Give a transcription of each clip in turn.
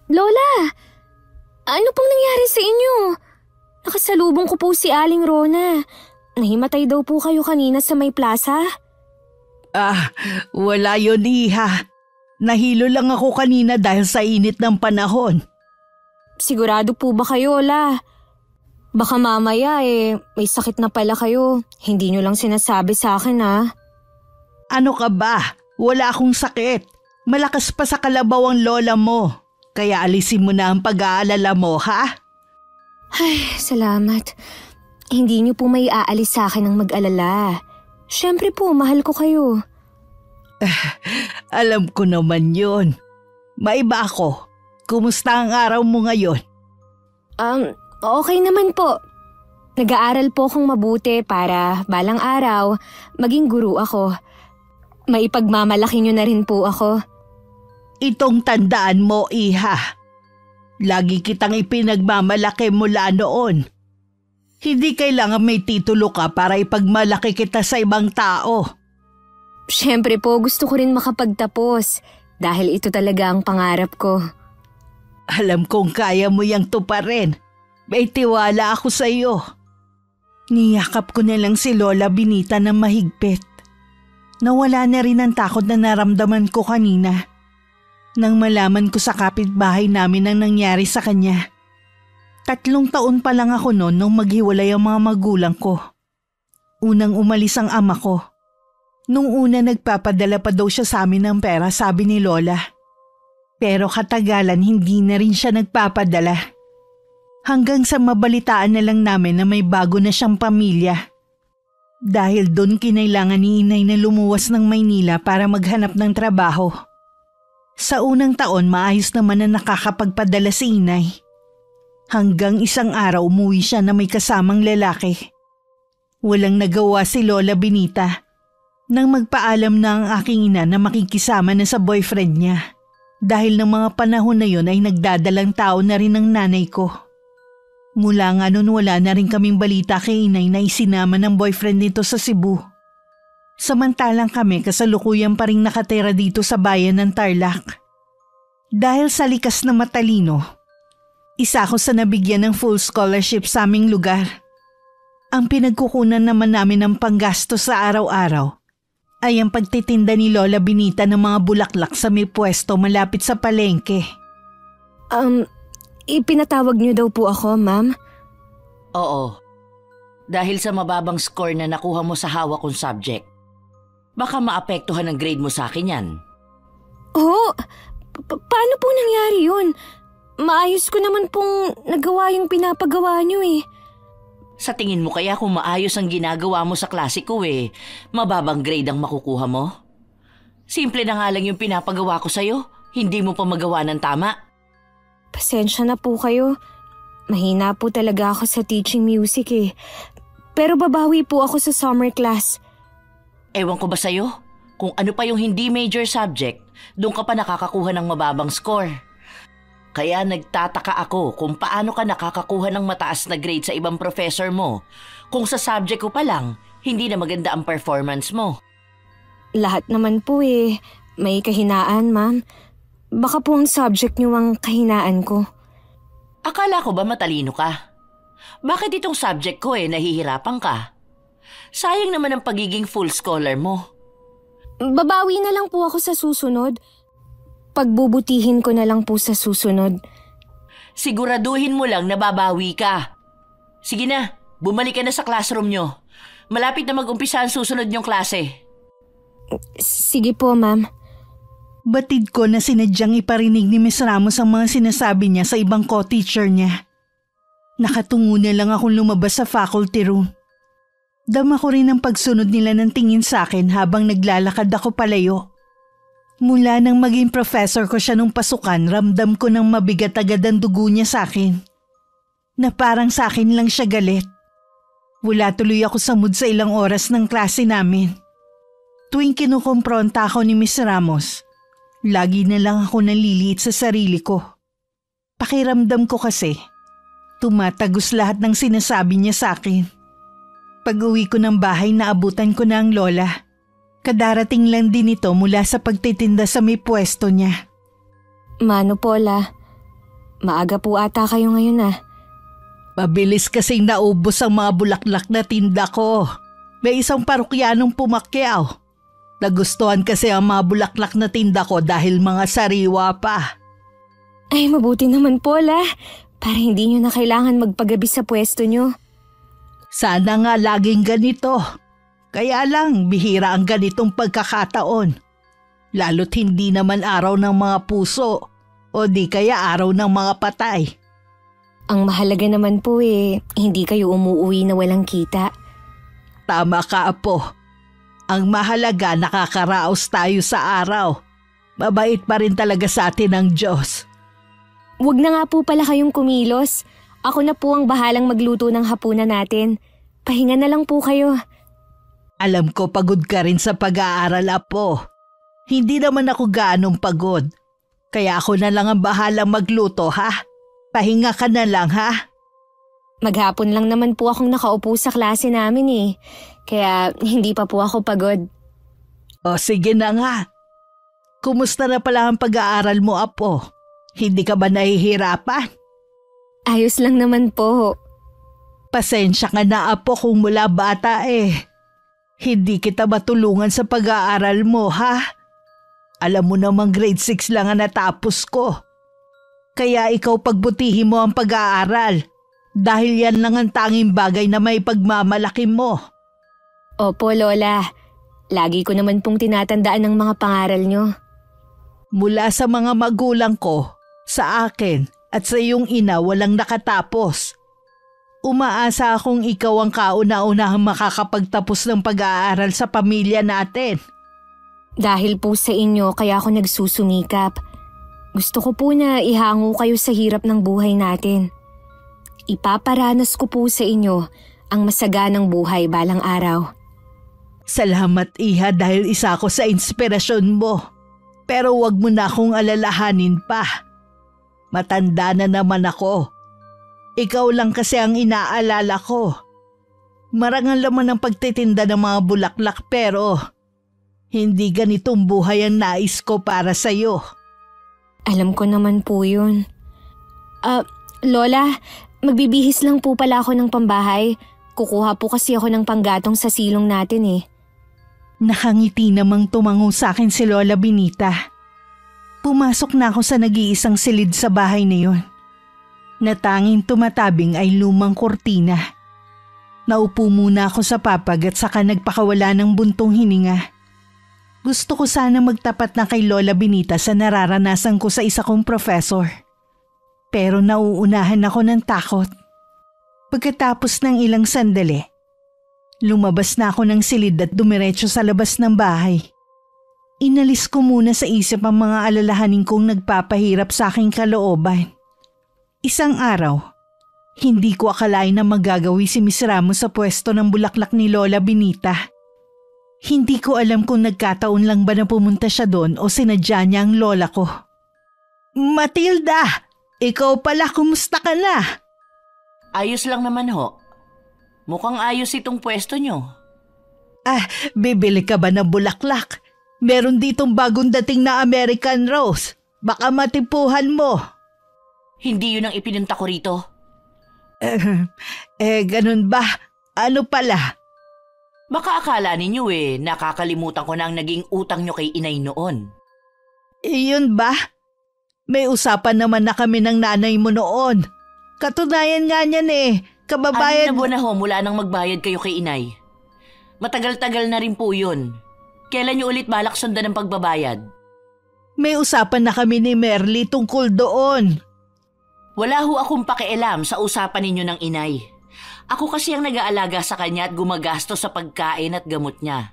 Lola! Ano pong nangyari sa inyo? Nakasalubong ko po si Aling Rona. Nahimatay daw po kayo kanina sa may plaza. Wala yun, iha. Nahilo lang ako kanina dahil sa init ng panahon. Sigurado po ba kayo, La? Baka mamaya may sakit na pala kayo. Hindi nyo lang sinasabi sa akin, ha? Ano ka ba? Wala akong sakit. Malakas pa sa kalabaw ang lola mo. Kaya alisin mo na ang pag-aalala mo, ha? Ay, salamat. Hindi niyo po may aalis sa akin ng mag-alala. Siyempre po, mahal ko kayo. Alam ko naman yun. Maiba ako. Kumusta ang araw mo ngayon? Okay naman po. Nag-aaral po akong mabuti para balang araw maging guru ako. Maipagmamalaki niyo na rin po ako. Itong tandaan mo, iha. Lagi kitang ipinagmamalaki mula noon. Hindi kailangan may titulo ka para ipagmalaki kita sa ibang tao. Siyempre po, gusto ko rin makapagtapos dahil ito talaga ang pangarap ko. Alam kong kaya mo yang tuparin. May tiwala ako sa iyo. Niyakap ko na lang si Lola Benita ng mahigpit. Nawala na rin ang takot na naramdaman ko kanina. Nang malaman ko sa kapitbahay namin ang nangyari sa kanya. 3 taon pa lang ako noon nung maghiwalay ang mga magulang ko. Unang umalis ang ama ko. Nung una nagpapadala pa daw siya sa amin ng pera, sabi ni Lola. Pero katagalan hindi na rin siya nagpapadala. Hanggang sa mabalitaan na lang namin na may bago na siyang pamilya. Dahil doon kinailangan ni inay na lumuwas ng Maynila para maghanap ng trabaho. Sa unang taon maayos naman na nakakapagpadala si inay. Hanggang isang araw umuwi siya na may kasamang lalaki. Walang nagawa si Lola Benita nang magpaalam na ang aking ina na makikisama na sa boyfriend niya. Dahil ng mga panahon na yon ay nagdadalang tao na rin ang nanay ko. Mula nga noon wala na rin kaming balita kay inay na isinama ng boyfriend nito sa Cebu. Samantalang kami kasalukuyan pa rin nakatira dito sa bayan ng Tarlac. Dahil sa likas na matalino, isa ako sa nabigyan ng full scholarship sa aming lugar. Ang pinagkukunan naman namin ng panggasto sa araw-araw ay ang pagtitinda ni Lola Benita ng mga bulaklak sa may pwesto malapit sa palengke. Ipinatawag niyo daw po ako, ma'am? Oo. Dahil sa mababang score na nakuha mo sa hawak kong subject. Baka maapektuhan ang grade mo sa akin yan. Oh, paano po nangyari yun? Maayos ko naman pong nagawa yung pinapagawa niyo eh. Sa tingin mo kaya kung maayos ang ginagawa mo sa klase ko mababang grade ang makukuha mo? Simple na nga lang yung pinapagawa ko sa'yo, hindi mo pa magawa ng tama. Pasensya na po kayo. Mahina po talaga ako sa teaching music eh. Pero babawi po ako sa summer class. Ewan ko ba sa'yo? Kung ano pa yung hindi major subject, doon ka pa nakakakuha ng mababang score. Kaya nagtataka ako kung paano ka nakakakuha ng mataas na grade sa ibang professor mo. Kung sa subject ko pa lang, hindi na maganda ang performance mo. Lahat naman po may kahinaan, ma'am. Baka po ang subject niyo ang kahinaan ko. Akala ko ba matalino ka? Bakit itong subject ko nahihirapan ka? Sayang naman ang pagiging full scholar mo. Babawi na lang po ako sa susunod. Pagbubutihin ko na lang po sa susunod. Siguraduhin mo lang na babawi ka. Sige na, bumalik ka na sa classroom nyo. Malapit na mag-umpisa ang susunod nyong klase. Sige po, ma'am. Batid ko na sinadyang iparinig ni Miss Ramos ang mga sinasabi niya sa ibang co-teacher niya. Nakatungo na lang akong lumabas sa faculty room. Dama ko rin ang pagsunod nila ng tingin sa akin habang naglalakad ako palayo. Mula nang maging professor ko siya nung pasukan, ramdam ko ng mabigat agad ang dugo niya sa akin. Na parang sa akin lang siya galit. Wala tuloy ako sa mood sa ilang oras ng klase namin. Tuwing kinukumpronta ako ni Miss Ramos, lagi na lang ako naliliit sa sarili ko. Pakiramdam ko kasi, tumatagos lahat ng sinasabi niya sa akin. Pag-uwi ko ng bahay naabutan ko na ang lola. Kadarating lang din ito mula sa pagtitinda sa may pwesto niya. Mano Paula, Maaga po ata kayo ngayon ah. Mabilis kasing naubos ang mga bulaklak na tinda ko. May isang parokyanong pumakyaw. Nagustuhan kasi ang mga bulaklak na tinda ko dahil mga sariwa pa. Ay, mabuti naman po la. Para hindi nyo na kailangan magpagabi sa pwesto nyo. Sana nga laging ganito. Kaya lang bihira ang ganitong pagkakataon. Lalo't hindi naman araw ng mga puso o di kaya araw ng mga patay. Ang mahalaga naman po hindi kayo umuuwi na walang kita. Tama ka, Apo. Ang mahalaga nakakaraos tayo sa araw. Mabait pa rin talaga sa atin ang Diyos. Huwag na nga po pala kayong kumilos. Ako na po ang bahalang magluto ng hapunan natin. Pahinga na lang po kayo. Alam ko pagod ka rin sa pag-aaral, Apo. Hindi naman ako gaanong pagod. Kaya ako na lang ang bahalang magluto, ha? Pahinga ka na lang, ha? Maghapon lang naman po akong nakaupo sa klase namin Kaya hindi pa po ako pagod. O sige na nga. Kumusta na pala ang pag-aaral mo, Apo? Hindi ka ba nahihirapan? Ayos lang naman po. Pasensya ka na, Apo, kung mula bata hindi kita matulungan sa pag-aaral mo, ha? Alam mo namang grade 6 lang ang natapos ko. Kaya ikaw pagbutihin mo ang pag-aaral dahil yan lang ang tanging bagay na may pagmamalaki mo. Opo, Lola. Lagi ko naman pong tinatandaan ang mga pangaral nyo. Mula sa mga magulang ko, sa akin at sa iyong ina walang nakatapos. Umaasa akong ikaw ang kauna-unahang makakapagtapos ng pag-aaral sa pamilya natin. Dahil po sa inyo kaya ako nagsusumikap. Gusto ko po na ihango kayo sa hirap ng buhay natin. Ipaparanas ko po sa inyo ang masaganang buhay balang araw. Salamat, Iha, dahil isa ako sa inspirasyon mo. Pero wag mo na akong alalahanin pa. Matanda na naman ako. Ikaw lang kasi ang inaalala ko. Marangal naman ang pagtitinda ng mga bulaklak pero hindi ganitong buhay ang nais ko para sa'yo. Alam ko naman po yun. Lola, magbibihis lang po pala ako ng pambahay. Kukuha po kasi ako ng panggatong sa silong natin Nakangiti namang tumango sa akin si Lola Benita. Pumasok na ako sa nag-iisang silid sa bahay na yun. Natanging tumatabing ay lumang kortina. Naupo muna ako sa papag at saka nagpakawala ng buntong hininga. Gusto ko sana magtapat na kay Lola Benita sa nararanasan ko sa isa kong professor. Pero nauunahan ako ng takot. Pagkatapos ng ilang sandali, lumabas na ako ng silid at dumiretso sa labas ng bahay. Inalis ko muna sa isip ang mga alalahanin kong nagpapahirap sa aking kalooban. Isang araw, hindi ko akalain na magagawi si Miss Ramos sa pwesto ng bulaklak ni Lola Benita. Hindi ko alam kung nagkataon lang ba na pumunta siya doon o sinadya niya ang lola ko. Matilda! Ikaw pala, kumusta ka na? Ayos lang naman ho. Mukhang ayos itong pwesto nyo. Bibili ka ba ng bulaklak? Meron ditong bagong dating na American Rose. Baka matipuhan mo. Hindi yun ang ipinunta ko rito. Ganun ba? Ano pala? Baka akala ninyo nakakalimutan ko na ang naging utang nyo kay inay noon. Yun ba? May usapan naman na kami ng nanay mo noon. Katunayan nga niyan kababayan... 6 na buwan na ho mula nang magbayad kayo kay inay. Matagal-tagal na rin po yun. Kailan nyo ulit balak sundan ng pagbabayad? May usapan na kami ni Merly tungkol doon. Wala ho akong pakialam sa usapan ninyo ng inay. Ako kasi ang nag-aalaga sa kanya at gumagastos sa pagkain at gamot niya.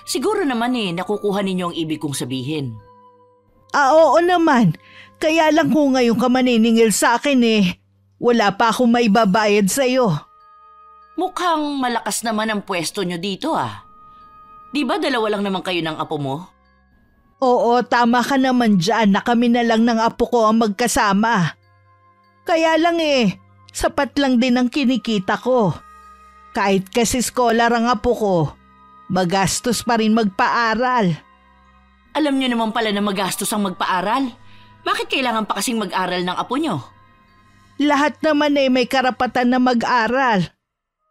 Siguro naman nakukuha ninyo ang ibig kong sabihin. Oo naman. Kaya lang kung ngayon ka maniningil sa akin wala pa akong maibabayad sa'yo. Mukhang malakas naman ang pwesto nyo dito Di ba 2 lang naman kayo ng apo mo? Oo, tama ka naman dyan na kami na lang ng apo ko ang magkasama. Kaya lang sapat lang din ang kinikita ko. Kahit kasi scholar ang apo ko, magastos pa rin magpaaral. Alam nyo naman pala na magastos ang magpaaral. Bakit kailangan pa kasing mag-aral ng apo nyo? Lahat naman may karapatan na mag-aral.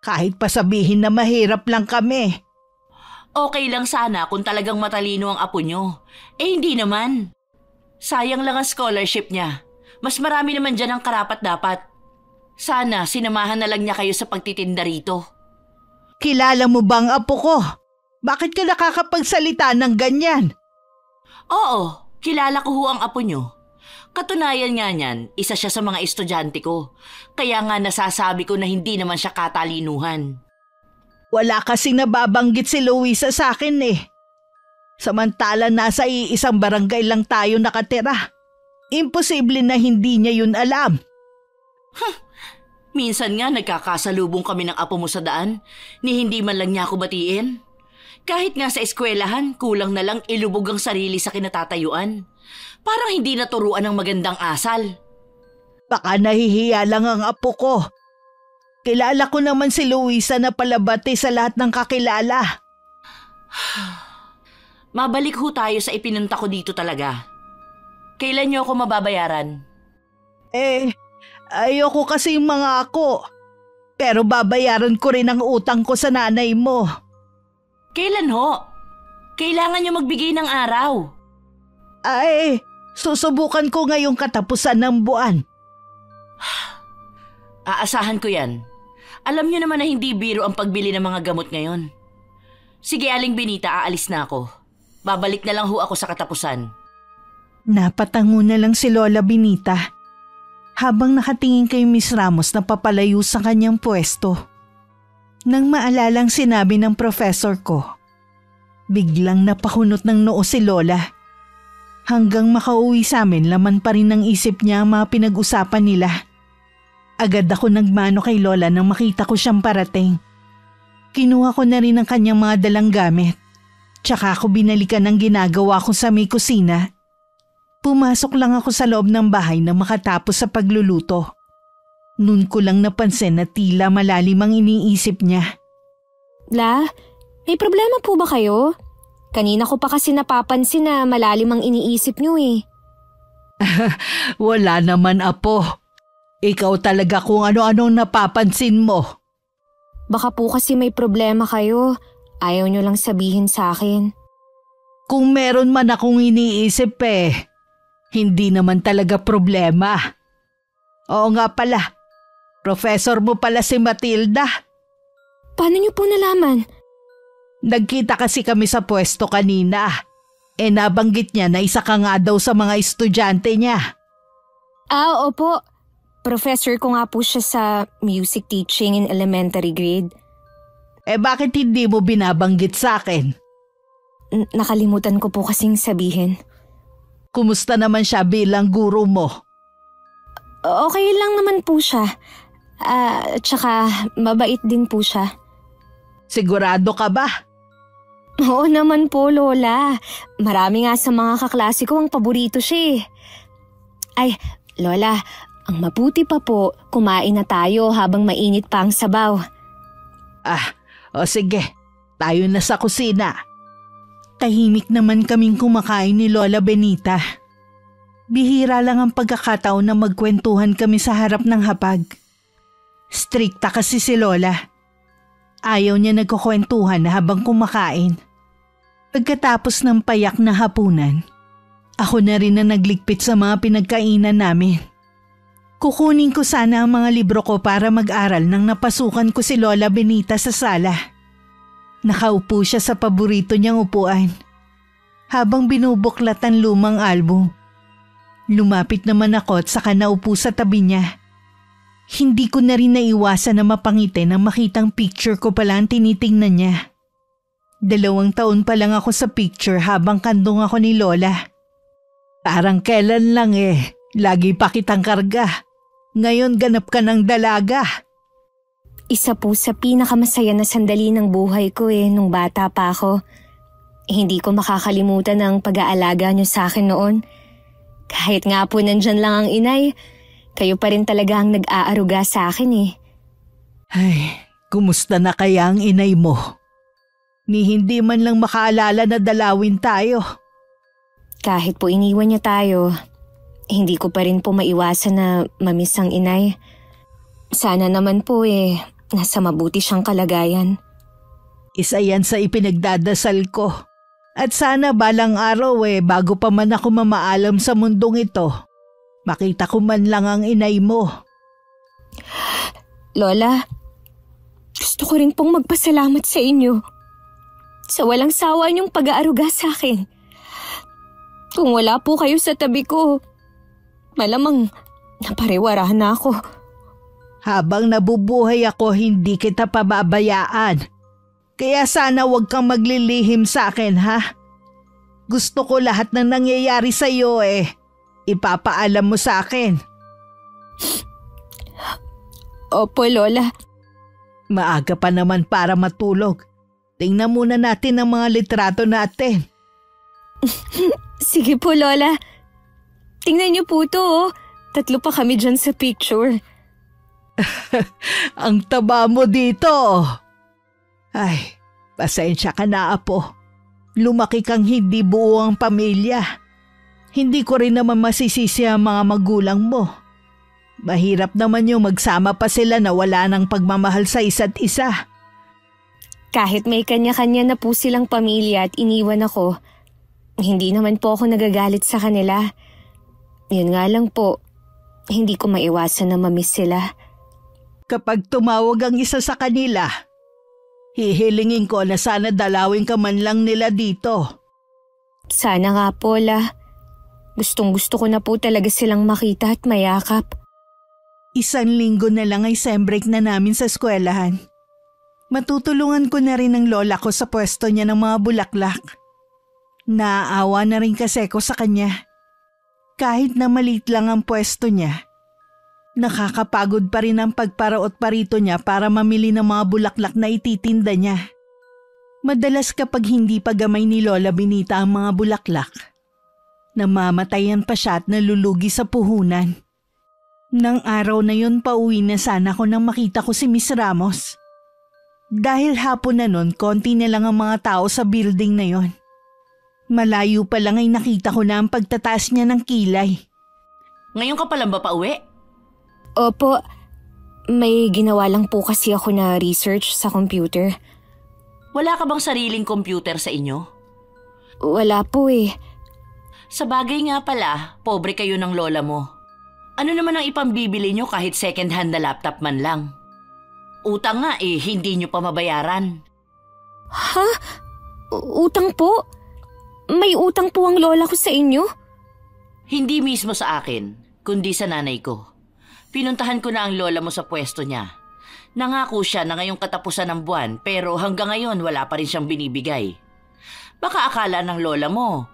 Kahit pa sabihin na mahirap lang kami. Okay lang sana kung talagang matalino ang apo nyo. Hindi naman. Sayang lang ang scholarship niya. Mas marami naman dyan ang karapat-dapat. Sana sinamahan na lang niya kayo sa pagtitinda rito. Kilala mo bang apo ko? Bakit ka nakakapagsalita ng ganyan? Oo, kilala ko ho ang apo nyo. Katunayan nga niyan, isa siya sa mga estudyante ko. Kaya nga nasasabi ko na hindi naman siya katalinuhan. Wala kasing nababanggit si Luisa sa akin Samantala nasa iisang barangay lang tayo nakatira. Imposible na hindi niya yun alam. Minsan nga nagkakasalubong kami ng apo mo sa daan, ni hindi man lang niya ako batiin. Kahit nga sa eskwelahan, kulang na lang ilubog ang sarili sa kinatatayuan. Parang hindi naturuan ng magandang asal. Baka nahihiya lang ang apo ko. Kilala ko naman si Luisa na palabati sa lahat ng kakilala. Mabalik ho tayo sa ipinunta ko dito talaga. Kailan niyo ako mababayaran? Ayoko kasi mga ako. Pero babayaran ko rin ang utang ko sa nanay mo. Kailan ho? Kailangan niyo magbigay ng araw. Susubukan ko ngayong katapusan ng buwan. Aasahan ko yan. Alam niyo naman na hindi biro ang pagbili ng mga gamot ngayon. Sige, Aling Benita, aalis na ako. Babalik na lang ho ako sa katapusan. Napatango na lang si Lola Benita habang nakatingin kay Miss Ramos na papalayo sa kanyang pwesto. Nang maalalang sinabi ng professor ko, biglang napahunot ng noo si Lola. Hanggang makauwi sa amin, laman pa rin ng isip niya ang mga pinag-usapan nila. Agad ako nagmano kay Lola nang makita ko siyang parating. Kinuha ko na rin ang kanyang mga dalang gamit. Tsaka ako binalikan ng ginagawa ko sa may kusina. Pumasok lang ako sa loob ng bahay na makatapos sa pagluluto. Noon ko lang napansin na tila malalim ang iniisip niya. La, may problema po ba kayo? Kanina ko pa kasi napapansin na malalim ang iniisip niyo Wala naman, apo. Ikaw talaga kung ano-anong napapansin mo. Baka po kasi may problema kayo. Ayaw niyo lang sabihin sa akin. Kung meron man akong iniisip hindi naman talaga problema. Oo nga pala, professor mo pala si Matilda. Paano niyo po nalaman? Nagkita kasi kami sa pwesto kanina. Nabanggit niya na isa ka nga daw sa mga estudyante niya. Opo. Professor ko nga po siya sa music teaching in elementary grade. Bakit hindi mo binabanggit sa akin? Nakalimutan ko po kasing sabihin. Kumusta naman siya bilang guro mo? Okay lang naman po siya. Tsaka mabait din po siya. Sigurado ka ba? Oo naman po, Lola. Marami nga sa mga kaklase ko ang paborito siya. Ay, Lola, ang mabuti pa po, kumain na tayo habang mainit pa ang sabaw. Sige, tayo na sa kusina. Tahimik naman kaming kumakain ni Lola Benita. Bihira lang ang pagkakataon na magkwentuhan kami sa harap ng hapag. Strikta kasi si Lola. Ayaw niya nagkukwentuhan habang kumakain. Pagkatapos ng payak na hapunan, ako na rin na nagligpit sa mga pinagkainan namin. Kukunin ko sana ang mga libro ko para mag-aral nang napasukan ko si Lola Benita sa sala. Nakaupo siya sa paborito niyang upuan habang binubuklat ang lumang album. Lumapit naman ako at saka naupo sa tabi niya. Hindi ko na rin naiwasan na mapangiti nang makitang picture ko pala ang tinitingnan niya. 2 taon pa lang ako sa picture habang kandong ako ni Lola. Parang kailan lang lagi pa kitang karga. Ngayon ganap ka ng dalaga. Isa po sa pinakamasaya na sandali ng buhay ko nung bata pa ako. Hindi ko makakalimutan ang pag-aalaga niyo sa akin noon. Kahit nga po nandyan lang ang inay, kayo pa rin talaga ang nag-aaruga sa akin Ay, kumusta na kaya ang inay mo? Ni hindi man lang makaalala na dalawin tayo. Kahit po iniwan niya tayo, hindi ko pa rin po maiwasan na mamiss ang inay. Sana naman po nasa mabuti siyang kalagayan. Isa yan sa ipinagdadasal ko. At sana balang araw bago pa man ako mamaalam sa mundong ito, makita ko man lang ang inay mo. Lola, gusto ko rin pong magpasalamat sa inyo sa walang sawa niyong pag-aaruga sa akin. Kung wala po kayo sa tabi ko, malamang napariwara na ako. Habang nabubuhay ako, hindi kita pababayaan. Kaya sana wag kang maglilihim sa akin, ha? Gusto ko lahat ng nangyayari sa iyo ipapaalam mo sa akin. Opo, Lola. Maaga pa naman para matulog. Tingnan muna natin ang mga litrato natin. Sige po, Lola. Tingnan niyo po to, 3 pa kami dyan sa picture. Ang taba mo dito. Ay, pasensya ka na, apo. Lumaki kang hindi buo ang pamilya. Hindi ko rin naman masisisi ang mga magulang mo. Mahirap naman yung magsama pa sila na wala ng pagmamahal sa isa't isa. Kahit may kanya-kanya na po silang pamilya at iniwan ako, hindi naman po ako nagagalit sa kanila. Yun nga lang po, hindi ko maiwasan na mamiss sila. Kapag tumawag ang isa sa kanila, hihilingin ko na sana dalawin ka man lang nila dito. Sana nga po, La. Gustong-gusto ko na po talaga silang makita at mayakap. 1 linggo na lang ay sem break na namin sa eskwelahan. Matutulungan ko na rin ang lola ko sa pwesto niya ng mga bulaklak. Naaawa na rin kasi ko sa kanya. Kahit na maliit lang ang pwesto niya, nakakapagod pa rin ang pagparaot parito niya para mamili ng mga bulaklak na ititinda niya. Madalas kapag hindi pa gamay ni Lola Benita ang mga bulaklak, namamatayan pa siya at nalulugi sa puhunan. Nang araw na yun pauwi na sana ko nang makita ko si Miss Ramos. Dahil hapon na nun, konti na lang ang mga tao sa building na yon. Malayo pa lang ay nakita ko na ang pagtataas niya ng kilay. Ngayon ka pa lang ba pauwi? Opo, may ginawa lang po kasi ako na research sa computer. Wala ka bang sariling computer sa inyo? Wala po Sa bagay nga pala, pobre kayo ng lola mo. Ano naman ang ipambibili nyo kahit second hand na laptop man lang? Utang nga hindi nyo pa mabayaran. Ha? Utang po? May utang po ang lola ko sa inyo? Hindi mismo sa akin, kundi sa nanay ko. Pinuntahan ko na ang lola mo sa pwesto niya. Nangako siya na ngayong katapusan ng buwan pero hanggang ngayon wala pa rin siyang binibigay. Baka akala ng lola mo,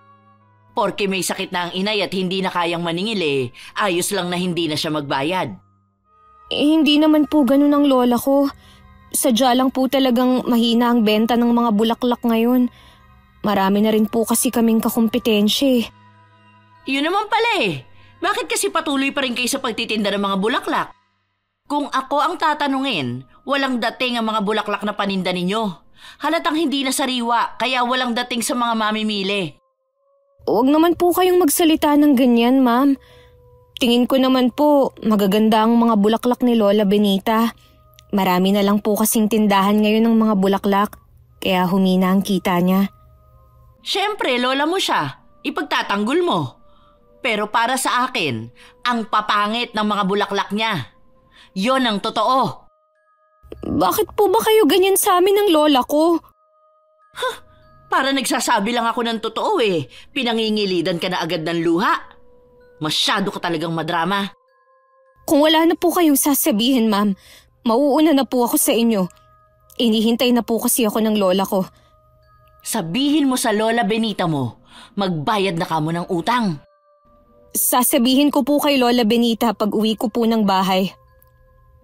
porke may sakit na ang inay at hindi na kayang maningil ayos lang na hindi na siya magbayad. Hindi naman po ganun ang lola ko. Sadya lang po talagang mahina ang benta ng mga bulaklak ngayon. Marami na rin po kasi kaming kakumpetensya. Yun naman pala Bakit kasi patuloy pa rin kayo sa pagtitinda ng mga bulaklak? Kung ako ang tatanungin, walang dating ang mga bulaklak na paninda ninyo. Halatang hindi na sariwa, kaya walang dating sa mga mamimili. Huwag naman po kayong magsalita ng ganyan, ma'am. Tingin ko naman po, magaganda ang mga bulaklak ni Lola Benita. Marami na lang po kasing tindahan ngayon ng mga bulaklak, kaya humina ang kita niya. Siyempre, lola mo siya. Ipagtatanggol mo. Pero para sa akin, ang papangit ng mga bulaklak niya. Yon ang totoo. Bakit po ba kayo ganyan sa amin ng lola ko? Para nagsasabi lang ako ng totoo Pinangingilidan ka na agad ng luha. Masyado ka talagang madrama. Kung wala na po kayong sasabihin, ma'am, mauuna na po ako sa inyo. Inihintay na po kasi ako ng lola ko. Sabihin mo sa Lola Benita mo, magbayad na kamo ng utang. Sasabihin ko po kay Lola Benita pag uwi ko po ng bahay.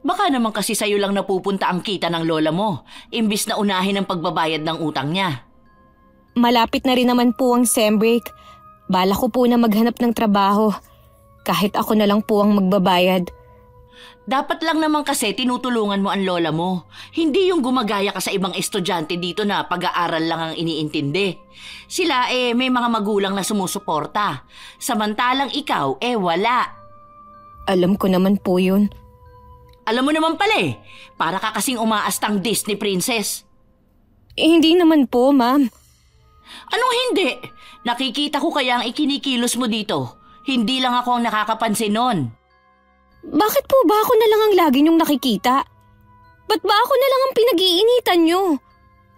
Baka naman kasi sa'yo lang napupunta ang kita ng lola mo, imbis na unahin ang pagbabayad ng utang niya. Malapit na rin naman po ang sem break. Bala ko po na maghanap ng trabaho. Kahit ako na lang po ang magbabayad. Dapat lang naman kasi tinutulungan mo ang lola mo. Hindi yung gumagaya ka sa ibang estudyante dito na pag-aaral lang ang iniintindi. Sila may mga magulang na sumusuporta. Samantalang ikaw wala. Alam ko naman po yun. Alam mo naman pala para ka kasing umaastang Disney princess. Hindi naman po, ma'am. Anong hindi? Nakikita ko kaya ang ikinikilos mo dito. Hindi lang ako ang nakakapansin nun. Bakit po ba ako na lang ang lagi niyong nakikita? Ba't ba ako na lang ang pinag-iinitan niyo?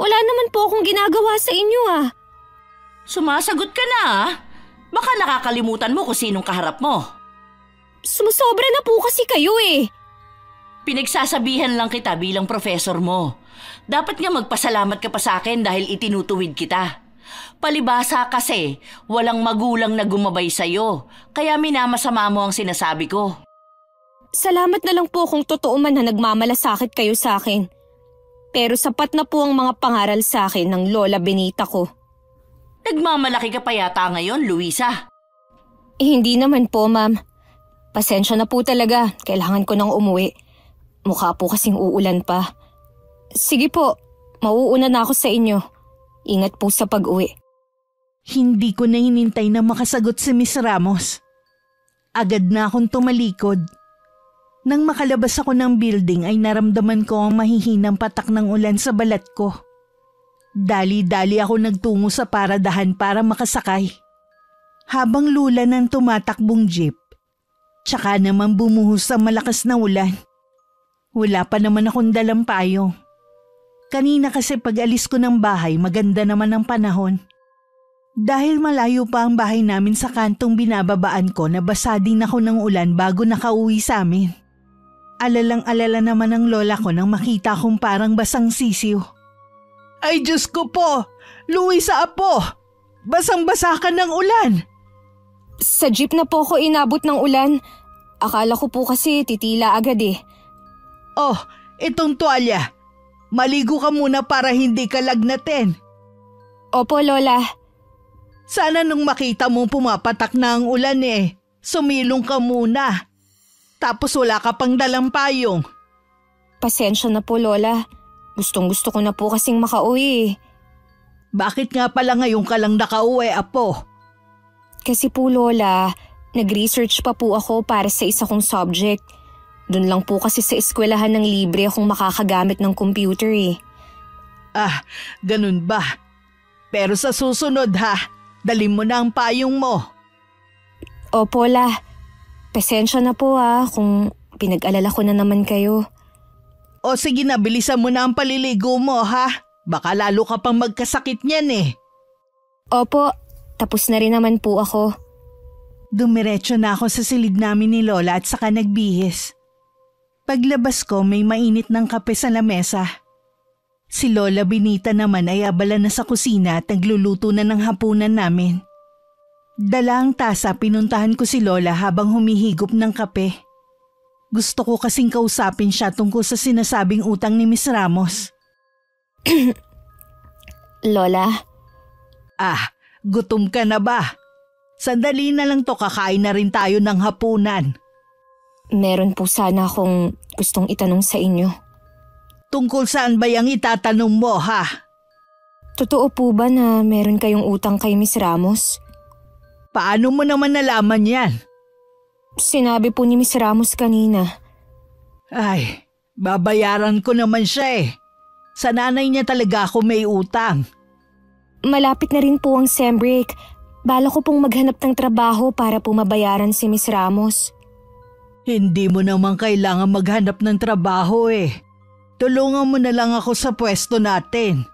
Wala naman po akong ginagawa sa inyo Sumasagot ka na Baka nakakalimutan mo kung sinong kaharap mo. Sumusobra na po kasi kayo Pinagsasabihan lang kita bilang professor mo. Dapat nga magpasalamat ka pa sa akin dahil itinutuwid kita. Palibasa kasi, walang magulang na gumabay sa'yo. Kaya minamasama mo ang sinasabi ko. Salamat na lang po kung totoo man na nagmamalasakit kayo sa akin. Pero sapat na po ang mga pangaral sa akin ng Lola Benita ko. Nagmamalaki ka pa yata ngayon, Luisa. Hindi naman po, ma'am. Pasensya na po talaga. Kailangan ko nang umuwi. Mukha po kasing uulan pa. Sige po, mauuna na ako sa inyo. Ingat po sa pag-uwi. Hindi ko na hinintay na makasagot si Miss Ramos. Agad na akong tumalikod. Nang makalabas ako ng building ay naramdaman ko ang mahihinang patak ng ulan sa balat ko. Dali-dali ako nagtungo sa paradahan para makasakay. Habang lula ng tumatakbong jeep, tsaka naman bumuhos ang malakas na ulan. Wala pa naman akong dalang payong. Kanina kasi pag alis ko ng bahay maganda naman ang panahon. Dahil malayo pa ang bahay namin sa kantong binababaan ko, nabasa din ako ng ulan bago nakauwi sa amin. Alalang-alala naman ang lola ko nang makita kong parang basang sisiw. Ay Diyos ko po! Luisa Apo! Basang-basa ka ng ulan! Sa jeep na po ako inabot ng ulan. Akala ko po kasi titila agad Oh, itong tuwalya. Maligo ka muna para hindi ka lagnatin. Opo, Lola. Sana nung makita mong pumapatak na ang ulan sumilong ka muna. Tapos wala ka pang dalang payong. Pasensya na po, Lola. Gustong-gusto ko na po kasing makauwi. Bakit nga pala ngayon ka lang nakauwi, Apo? Kasi po, Lola, nag-research pa po ako para sa isa kong subject. Doon lang po kasi sa eskwelahan ng libre akong makakagamit ng computer Ah, ganun ba? Pero sa susunod dalhin mo na ang payong mo. Opo, La. Pasensya na po kung pinag-alala ko na naman kayo. O sige na, bilisan mo na ang paliligo mo Baka lalo ka pang magkasakit niyan Opo, tapos na rin naman po ako. Dumiretso na ako sa silid namin ni Lola at saka nagbihis. Paglabas ko may mainit ng kape sa lamesa. Si Lola Benita naman ay abala na sa kusina at nagluluto na ng hapunan namin. Dala ang tasa, pinuntahan ko si Lola habang humihigop ng kape. Gusto ko kasing kausapin siya tungkol sa sinasabing utang ni Miss Ramos. Lola? Gutom ka na ba? Sandali na lang to, kakain na rin tayo ng hapunan. Meron po sana akong gustong itanong sa inyo. Tungkol saan ba yung itatanong mo Totoo po ba na meron kayong utang kay Miss Ramos? Paano mo naman nalaman yan? Sinabi po ni Miss Ramos kanina. Ay, babayaran ko naman siya Sa nanay niya talaga ako may utang. Malapit na rin po ang sem break. Bala ko pong maghanap ng trabaho para po mabayaran si Miss Ramos. Hindi mo naman kailangan maghanap ng trabaho Tulungan mo na lang ako sa pwesto natin.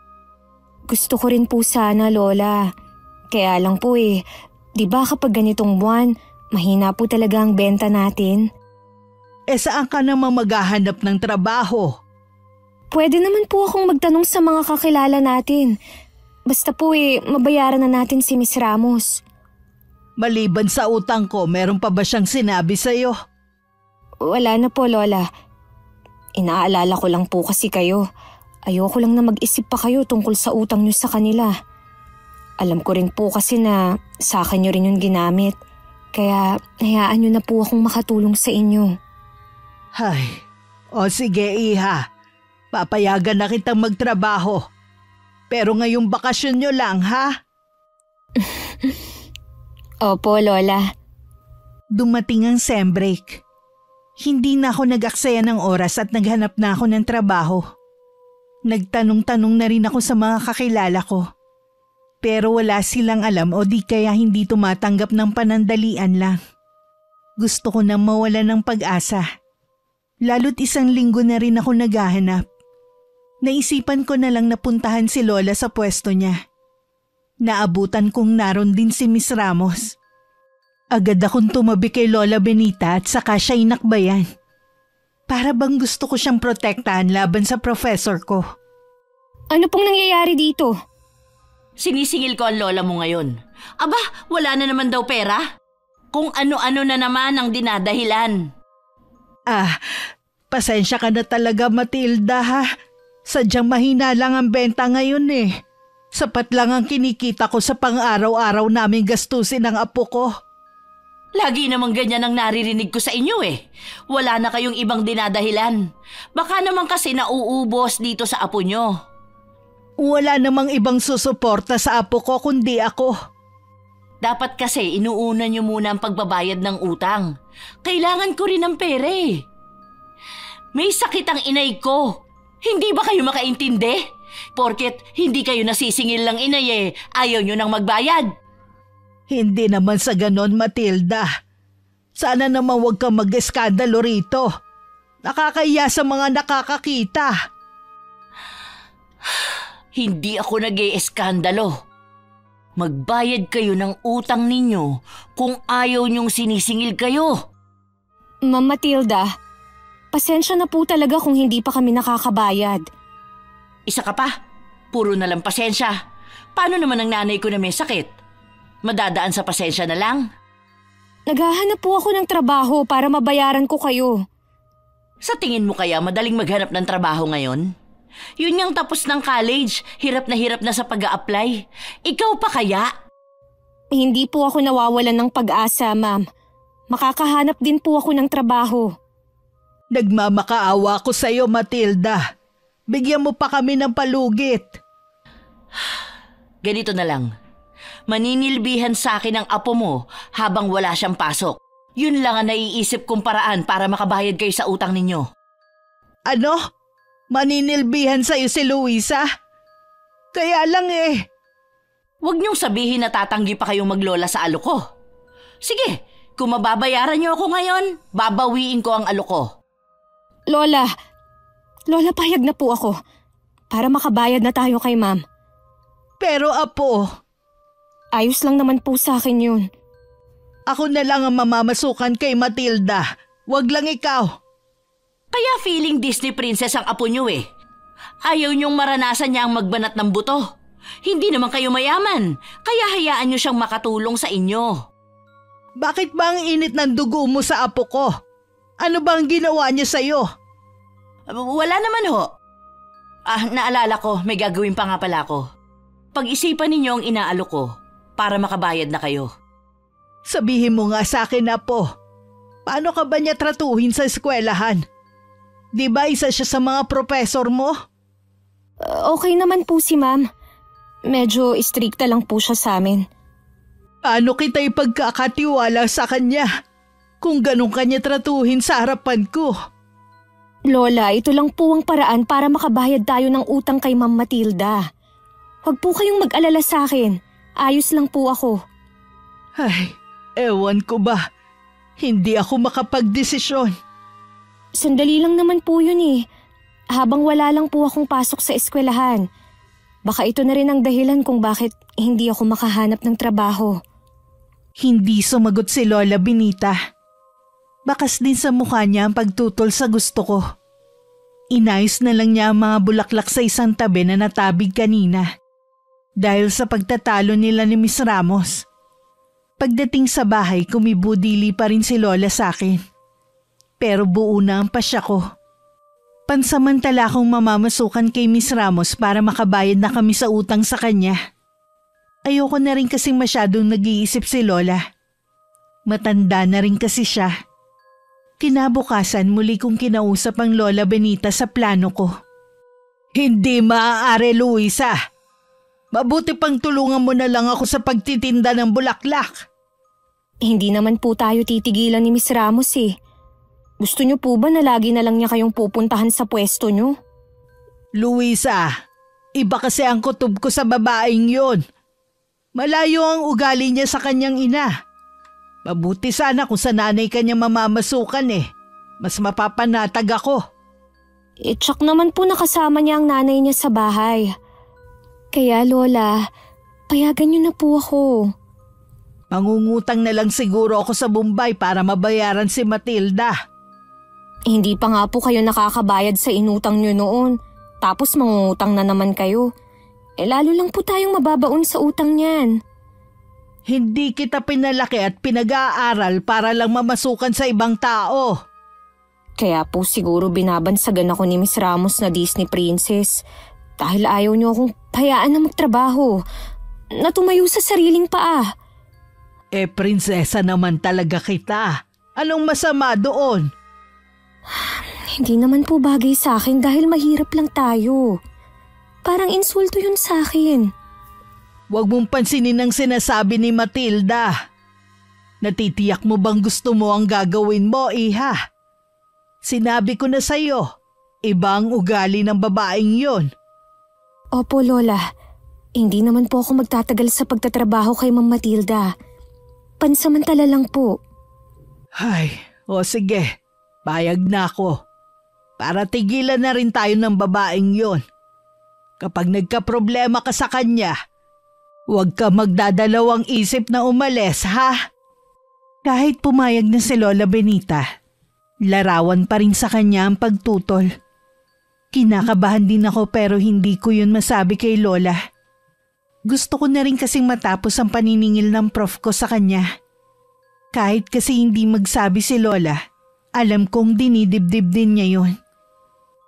Gusto ko rin po sana, Lola. Kaya lang po di ba kapag ganitong buwan, mahina po talaga ang benta natin? Saan ka naman maghahanap ng trabaho? Pwede naman po akong magtanong sa mga kakilala natin. Basta po mabayaran na natin si Miss Ramos. Maliban sa utang ko, meron pa ba siyang sinabi sa'yo? Wala na po, Lola. Inaalala ko lang po kasi kayo. Ayoko lang na mag-isip pa kayo tungkol sa utang niyo sa kanila. Alam ko rin po kasi na sa akin niyo rin yung ginamit. Kaya hayaan niyo na po akong makatulong sa inyo. Ay, o sige iha, papayagan na kitang magtrabaho. Pero ngayong bakasyon nyo lang ha? Opo, Lola. Dumating ang sem break. Hindi na ako nag-aksaya ng oras at naghanap na ako ng trabaho. Nagtanong-tanong na rin ako sa mga kakilala ko. Pero wala silang alam o di kaya hindi tumatanggap ng panandalian lang. Gusto ko nang mawala ng pag-asa. Lalo't 1 linggo na rin ako naghahanap. Naisipan ko na lang napuntahan si Lola sa pwesto niya. Naabutan kong naroon din si Miss Ramos. Agad akong tumabi kay Lola Benita at saka siya inakbayan. Para bang gusto ko siyang protektahan laban sa professor ko. Ano pong nangyayari dito? Sinisingil ko ang lola mo ngayon. Aba, wala na naman daw pera. Kung ano-ano na naman ang dinadahilan. Pasensya ka na talaga Matilda ha. Sadyang mahina lang ang benta ngayon eh. Sapat lang ang kinikita ko sa pang-araw-araw naming gastusin ng apo ko. Lagi namang ganyan ang naririnig ko sa inyo eh. Wala na kayong ibang dinadahilan. Baka naman kasi nauubos dito sa apo nyo. Wala namang ibang susuporta sa apo ko kundi ako. Dapat kasi inuuna nyo muna ang pagbabayad ng utang. Kailangan ko rin ng pera eh. May sakit ang inay ko. Hindi ba kayo makaintindi? Porket hindi kayo nasisingil lang inay eh, ayaw nyo nang magbayad. Hindi naman sa ganon Matilda. Sana naman huwag kang mag-eskandalo rito. Nakakahiya sa mga nakakakita. Hindi ako nag-e-eskandalo. Magbayad kayo ng utang ninyo kung ayaw nyong sinisingil kayo. Ma'am Matilda, pasensya na po talaga kung hindi pa kami nakakabayad. Isa ka pa, puro na lang pasensya. Paano naman ang nanay ko na may sakit? Madadaan sa pasensya na lang? Naghahanap po ako ng trabaho para mabayaran ko kayo. Sa tingin mo kaya madaling maghanap ng trabaho ngayon? Yun yung tapos ng college, hirap na sa pag-a-apply. Ikaw pa kaya? Hindi po ako nawawalan ng pag-asa, ma'am. Makakahanap din po ako ng trabaho. Nagmamakaawa ko sa iyo, Matilda. Bigyan mo pa kami ng palugit. Ganito na lang. Maninilbihan sa akin ang apo mo habang wala siyang pasok. Yun lang ang naiisip kong paraan para makabayad kayo sa utang ninyo. Ano? Maninilbihan sa'yo si Luisa? Kaya lang eh. Huwag niyong sabihin na tatanggi pa kayong maglola sa alok ko. Sige, kung mababayaran niyo ako ngayon, babawiin ko ang alok ko. Lola, payag na po ako para makabayad na tayo kay ma'am. Pero apo, ayos lang naman po sa akin yun. ako na lang ang mamamasukan kay Matilda. Wag lang ikaw. Kaya feeling Disney princess ang apo niyo eh. Ayaw niyong maranasan niya ang magbanat ng buto. Hindi naman kayo mayaman, kaya hayaan niyo siyang makatulong sa inyo. Bakit ba ang init ng dugo mo sa apo ko? Ano ba ang ginawa niya sa'yo? Wala naman ho. Naalala ko, may gagawin pa nga pala ako. Pag-isipan ninyo ang inaalok ko para makabayad na kayo. Sabihin mo nga sa akin, apo. Paano ka ba niya tratuhin sa eskwelahan? Di ba isa siya sa mga professor mo? Okay naman po si ma'am. Medyo istrikta lang po siya sa amin. Paano kita ipagkakatiwala sa kanya kung ganun kanya tratuhin sa harapan ko? Lola, ito lang po ang paraan para makabayad tayo ng utang kay Ma'am Matilda. Huwag po kayong mag-alala sa akin. Ayos lang po ako. Ay, ewan ko ba. Hindi ako makapagdesisyon. Sandali lang naman po yun eh. Habang wala lang po akong pasok sa eskwelahan. Baka ito na rin ang dahilan kung bakit hindi ako makahanap ng trabaho. Hindi sumagot si Lola Benita. Bakas din sa mukha niya ang pagtutol sa gusto ko. Inayos na lang niya ang mga bulaklak sa isang tabi na natabig kanina. Dahil sa pagtatalo nila ni Miss Ramos. Pagdating sa bahay, kumibudili pa rin si Lola sa akin. Pero buo na ang pasya ko. Pansamantala akong mamamasukan kay Miss Ramos para makabayad na kami sa utang sa kanya. Ayoko na rin kasing masyadong nag-iisip si Lola. Matanda na rin kasi siya. Kinabukasan muli kong kinausap ang Lola Benita sa plano ko. Hindi maaari, Luisa. Mabuti pang tulungan mo na lang ako sa pagtitinda ng bulaklak. Hindi naman po tayo titigilan ni Miss Ramos eh. Gusto niyo po ba na lagi na lang niya kayong pupuntahan sa pwesto niyo? Luisa, iba kasi ang kutob ko sa babaeng yon. Malayo ang ugali niya sa kanyang ina. Mabuti sana kung sa nanay kanya mamamasukan eh. Mas mapapanatag ako. Tsak naman po nakasama niya ang nanay niya sa bahay. Kaya Lola, payagan niyo na po ako. Mangungutang na lang siguro ako sa Bombay para mabayaran si Matilda. Hindi pa nga po kayo nakakabayad sa inutang niyo noon. Tapos mangungutang na naman kayo. Lalo lang po tayong mababaon sa utang niyan. Hindi kita pinalaki at pinag-aaral para lang mamasukan sa ibang tao. Kaya po siguro binabansagan ako ni Miss Ramos na Disney Princess. Dahil ayaw niyo akong hayaan na magtrabaho. Na tumayo sa sariling paa. Prinsesa naman talaga kita. Anong masama doon? Hindi naman po bagay sa akin dahil mahirap lang tayo. Parang insulto yun sa akin. Huwag mong pansinin ang sinasabi ni Matilda. Natitiyak mo bang gusto mo ang gagawin mo, iha? Sinabi ko na sa'yo, iba ang ugali ng babaeng yon. Opo, Lola. Hindi naman po ako magtatagal sa pagtatrabaho kay Ma'am Matilda. Pansamantala lang po. Ay, sige. Payag na ako. Para tigilan na rin tayo ng babaeng yon. Kapag nagka-problema ka sa kanya, huwag ka magdadalawang isip na umalis, ha? Kahit pumayag na si Lola Benita, larawan pa rin sa kanya ang pagtutol. Kinakabahan din ako pero hindi ko yun masabi kay Lola. Gusto ko na rin kasing matapos ang paniningil ng prof ko sa kanya. Kahit kasi hindi magsabi si Lola, alam kong dinidibdib din niya yun.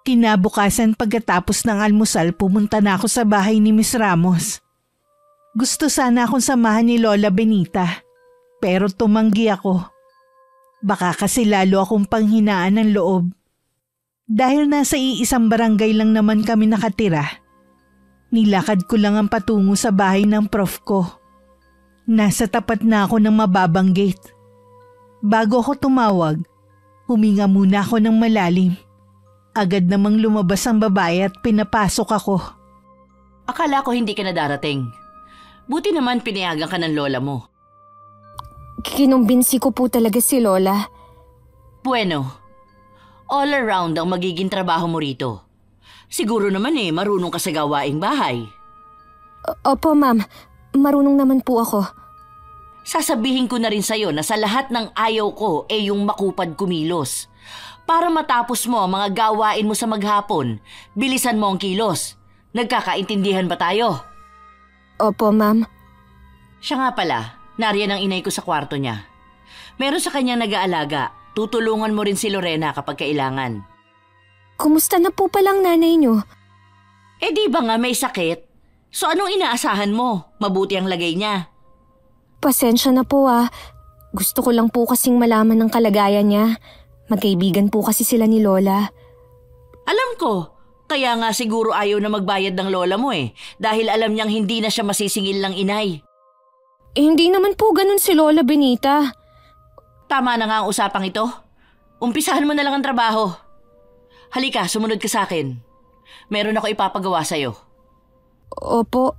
Kinabukasan pagkatapos ng almusal pumunta na ako sa bahay ni Miss Ramos. Gusto sana akong samahan ni Lola Benita, pero tumanggi ako. Baka kasi lalo akong panghinaan ng loob. Dahil nasa iisang barangay lang naman kami nakatira, nilakad ko lang ang patungo sa bahay ng prof ko. Nasa tapat na ako ng mababang gate. Bago ako tumawag, huminga muna ako ng malalim. Agad namang lumabas ang babae at pinapasok ako. Akala ko hindi ka na darating. Buti naman pinayagan ka ng lola mo. Kinumbinsi ko po talaga si Lola. Bueno, all around ang magiging trabaho mo rito. Siguro naman marunong ka sa gawaing bahay. Opo, ma'am. Marunong naman po ako. Sasabihin ko na rin sa'yo na sa lahat ng ayaw ko yung makupad kumilos. Para matapos mo ang mga gawain mo sa maghapon, bilisan mo ang kilos. Nagkakaintindihan ba tayo? Opo, ma'am. Siya nga pala, nariyan ang inay ko sa kwarto niya. Meron sa kanyang nag-aalaga, tutulungan mo rin si Lorena kapag kailangan. Kumusta na po palang nanay niyo? Di ba nga may sakit? So anong inaasahan mo? Mabuti ang lagay niya. Pasensya na po Gusto ko lang po kasing malaman ng kalagayan niya. Magkaibigan po kasi sila ni Lola. Alam ko, kaya nga siguro ayaw na magbayad ng lola mo dahil alam niyang hindi na siya masisingil ng inay. Hindi naman po ganun si Lola Benita. Tama na nga ang usapang ito. Umpisahan mo na lang ang trabaho. Halika, sumunod ka sa akin. Meron ako ipapagawa sa'yo. Opo.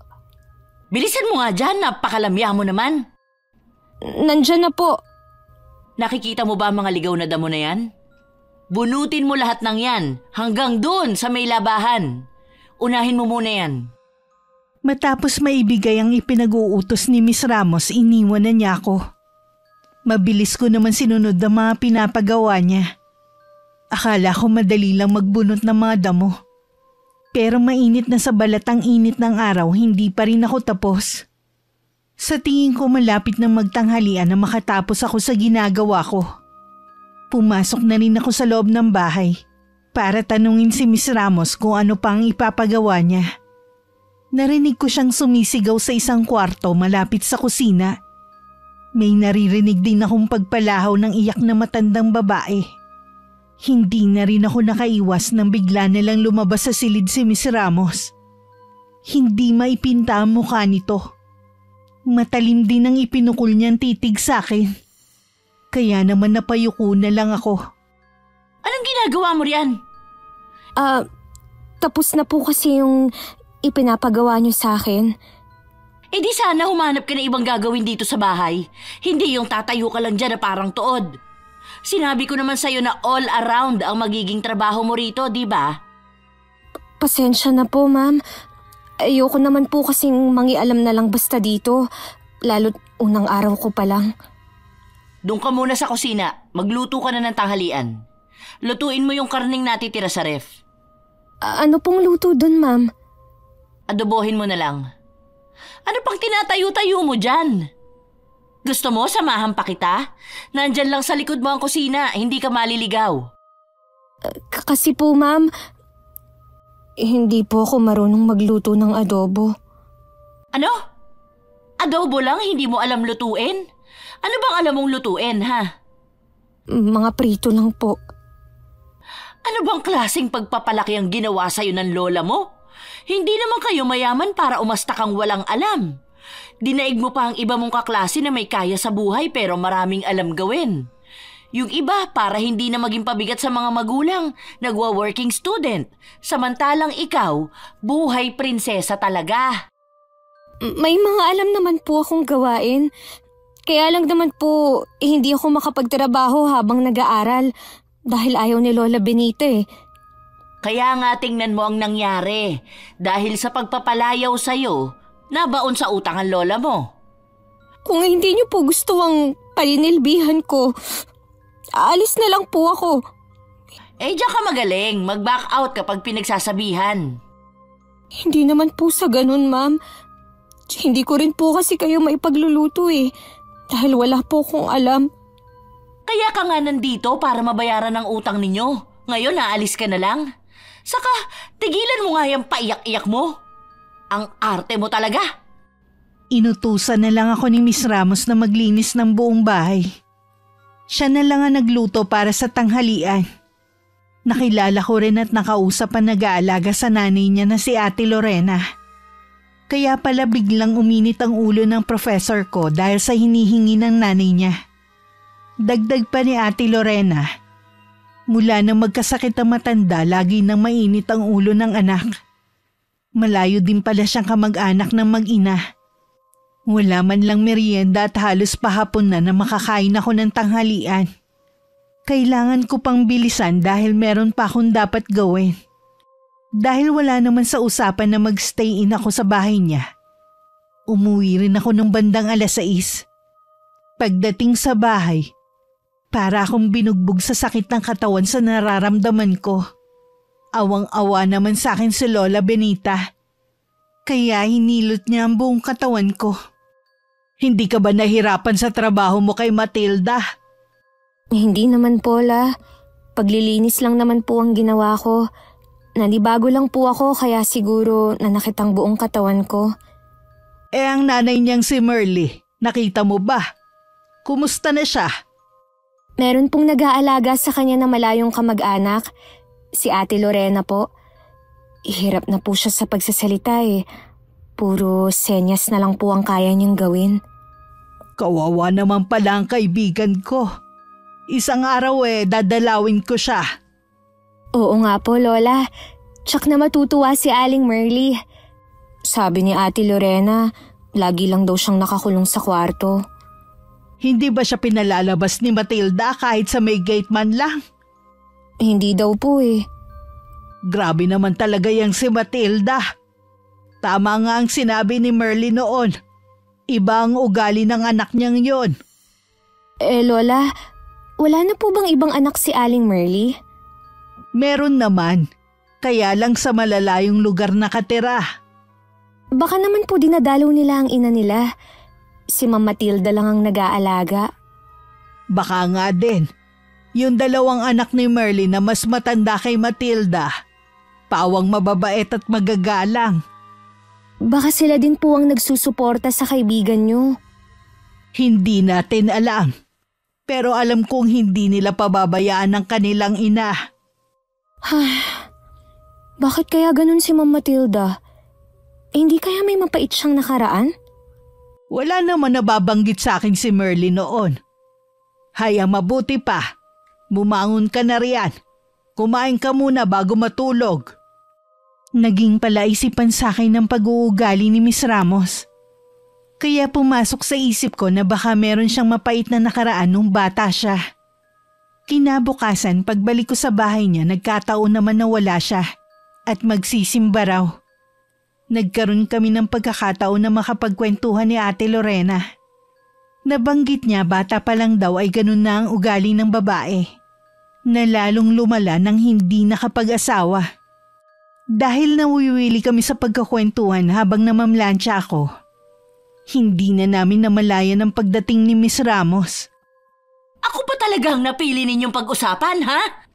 Bilisan mo nga dyan, napakalamya mo naman. Nandyan na po. Nakikita mo ba ang mga ligaw na damo na yan? Bunutin mo lahat ng yan hanggang doon sa may labahan. Unahin mo muna yan. Matapos maibigay ang ipinag-uutos ni Miss Ramos, iniwan na niya ako. Mabilis ko naman sinunod ang mga pinapagawa niya. Akala ko madali lang magbunot ng mga damo. Pero mainit na sa balat ang init ng araw, hindi pa rin ako tapos. Sa tingin ko malapit nang magtanghalian na makatapos ako sa ginagawa ko. Pumasok na rin ako sa loob ng bahay para tanungin si Miss Ramos kung ano pang ipapagawa niya. Narinig ko siyang sumisigaw sa isang kwarto malapit sa kusina. May naririnig din akong pagpalahaw ng iyak na matandang babae. Hindi na rin ako nakaiwas nang bigla na lang lumabas sa silid si Miss Ramos. Hindi maipinta ang mukha nito. Matalim din ang ipinukol niyang titig sa akin. Kaya naman napayuko na lang ako. Anong ginagawa mo riyan? Tapos na po kasi yung ipinapagawa niyo sa akin. Eh di sana humanap ka na ibang gagawin dito sa bahay. Hindi yung tatayo ka lang dyan na parang tuod. Sinabi ko naman sa'yo na all around ang magiging trabaho mo rito, di ba? Pasensya na po, ma'am. Ayoko naman po kasing mangialam na lang basta dito. Lalo't unang araw ko pa lang. Doon ka muna sa kusina. Magluto ka na ng tanghalian. Lutuin mo yung karning natitira sa ref. Ano pong luto dun, ma'am? Adobohin mo na lang. Ano pang tinatayo-tayo mo dyan? Gusto mo samahan pa kita? Nandyan lang sa likod mo ang kusina, hindi ka maliligaw. Kasi po, ma'am, hindi po ako marunong magluto ng adobo. Ano? Adobo lang, hindi mo alam lutuin? Ano bang alam mong lutuin, ha? Mga prito lang po. Ano bang klaseng pagpapalaki ang ginawa sa'yo ng lola mo? Hindi naman kayo mayaman para umasta kang walang alam. Dinaig mo pa ang iba mong kaklase na may kaya sa buhay pero maraming alam gawin. Yung iba para hindi na maging pabigat sa mga magulang, nagwa-working student. Samantalang ikaw, buhay prinsesa talaga. May mga alam naman po akong gawain. Kaya lang naman po, hindi ako makapagtrabaho habang nag-aaral dahil ayaw ni Lola Benita eh. Kaya nga tingnan mo ang nangyari. Dahil sa pagpapalayaw sa'yo, nabaon sa utang ang lola mo. Kung hindi niyo po gusto ang paninilbihan ko, aalis na lang po ako. Eh, diyan ka magaling. Mag-back out kapag pinagsasabihan. Hindi naman po sa ganun, ma'am. Hindi ko rin po kasi kayo maipagluluto eh. Dahil wala po akong alam. Kaya ka nga nandito para mabayaran ang utang ninyo. Ngayon, naalis ka na lang. Saka, tigilan mo nga yung paiyak-iyak mo. Ang arte mo talaga. Inutusan na lang ako ni Miss Ramos na maglinis ng buong bahay. Siya na lang ang nagluto para sa tanghalian. Nakilala ko rin at nakausap ang nag-aalaga sa nanay niya na si Ate Lorena. Kaya pala biglang uminit ang ulo ng professor ko dahil sa hinihingi ng nanay niya. Dagdag pa ni Ate Lorena, mula nang magkasakit ang matanda, lagi nang mainit ang ulo ng anak. Malayo din pala siyang kamag-anak ng mag-ina. Wala man lang merienda at halos pahapon na makakain ako ng tanghalian. Kailangan ko pang bilisan dahil meron pa akong dapat gawin. Dahil wala naman sa usapan na mag-stay in ako sa bahay niya. Umuwi rin ako ng bandang 6:00. Pagdating sa bahay, para akong binugbog sa sakit ng katawan sa nararamdaman ko. Awang-awa naman sa akin si Lola Benita. Kaya hinilot niya ang buong katawan ko. Hindi ka ba nahirapan sa trabaho mo kay Matilda? Hindi naman po, La. Paglilinis lang naman po ang ginawa ko. Nanibago lang po ako kaya siguro nanakit ang buong katawan ko. Eh ang nanay niyang si Merly, nakita mo ba? Kumusta na siya? Meron pong nag-aalaga sa kanya na malayong kamag-anak. Si Ate Lorena po. Hirap na po siya sa pagsasalita eh. Puro senyas na lang po ang kaya niyang gawin. Kawawa naman pala ang kaibigan ko. Isang araw dadalawin ko siya. Oo nga po, Lola. Tsak na matutuwa si Aling Merly. Sabi ni Ate Lorena, lagi lang daw siyang nakakulong sa kwarto. Hindi ba siya pinalalabas ni Matilda kahit sa may gate man lang? Hindi daw po eh. Grabe naman talaga yang si Matilda. Tama nga ang sinabi ni Merly noon. Iba ang ugali ng anak niyang yon. Lola, wala na po bang ibang anak si Aling Merly? Meron naman, kaya lang sa malalayong lugar nakatira. Baka naman po dinadalaw nila ang ina nila. Si Ma'am Matilda lang ang nag-aalaga. Baka nga din. Yung dalawang anak ni Merly na mas matanda kay Matilda, pawang mababait at magagalang. Baka sila din po ang nagsusuporta sa kaibigan niyo. Hindi natin alam. Pero alam kong hindi nila pababayaan ang kanilang ina. Bakit kaya ganun si Ma'am Matilda? Hindi kaya may mapait siyang nakaraan? Wala naman nababanggit sa akin si Merly noon. Hayang mabuti pa. Bumangon ka na riyan. Kumain ka muna bago matulog. Naging palaisipan sa akin ng pag-uugali ni Miss Ramos. Kaya pumasok sa isip ko na baka meron siyang mapait na nakaraan nung bata siya. Kinabukasan, pagbalik ko sa bahay niya, nagkataon naman na wala siya at magsisimba raw. Nagkaroon kami ng pagkakataon na makapagkwentuhan ni Ate Lorena. Nabanggit niya bata pa lang daw ay ganun na ang ugali ng babae, na lalong lumala nang hindi nakapag-asawa. Dahil nawiwili kami sa pagkakwentuhan habang namamlansya ako, hindi na namin namalayan ang pagdating ni Miss Ramos. Ako pa talagang napili ninyong pag-usapan, ha?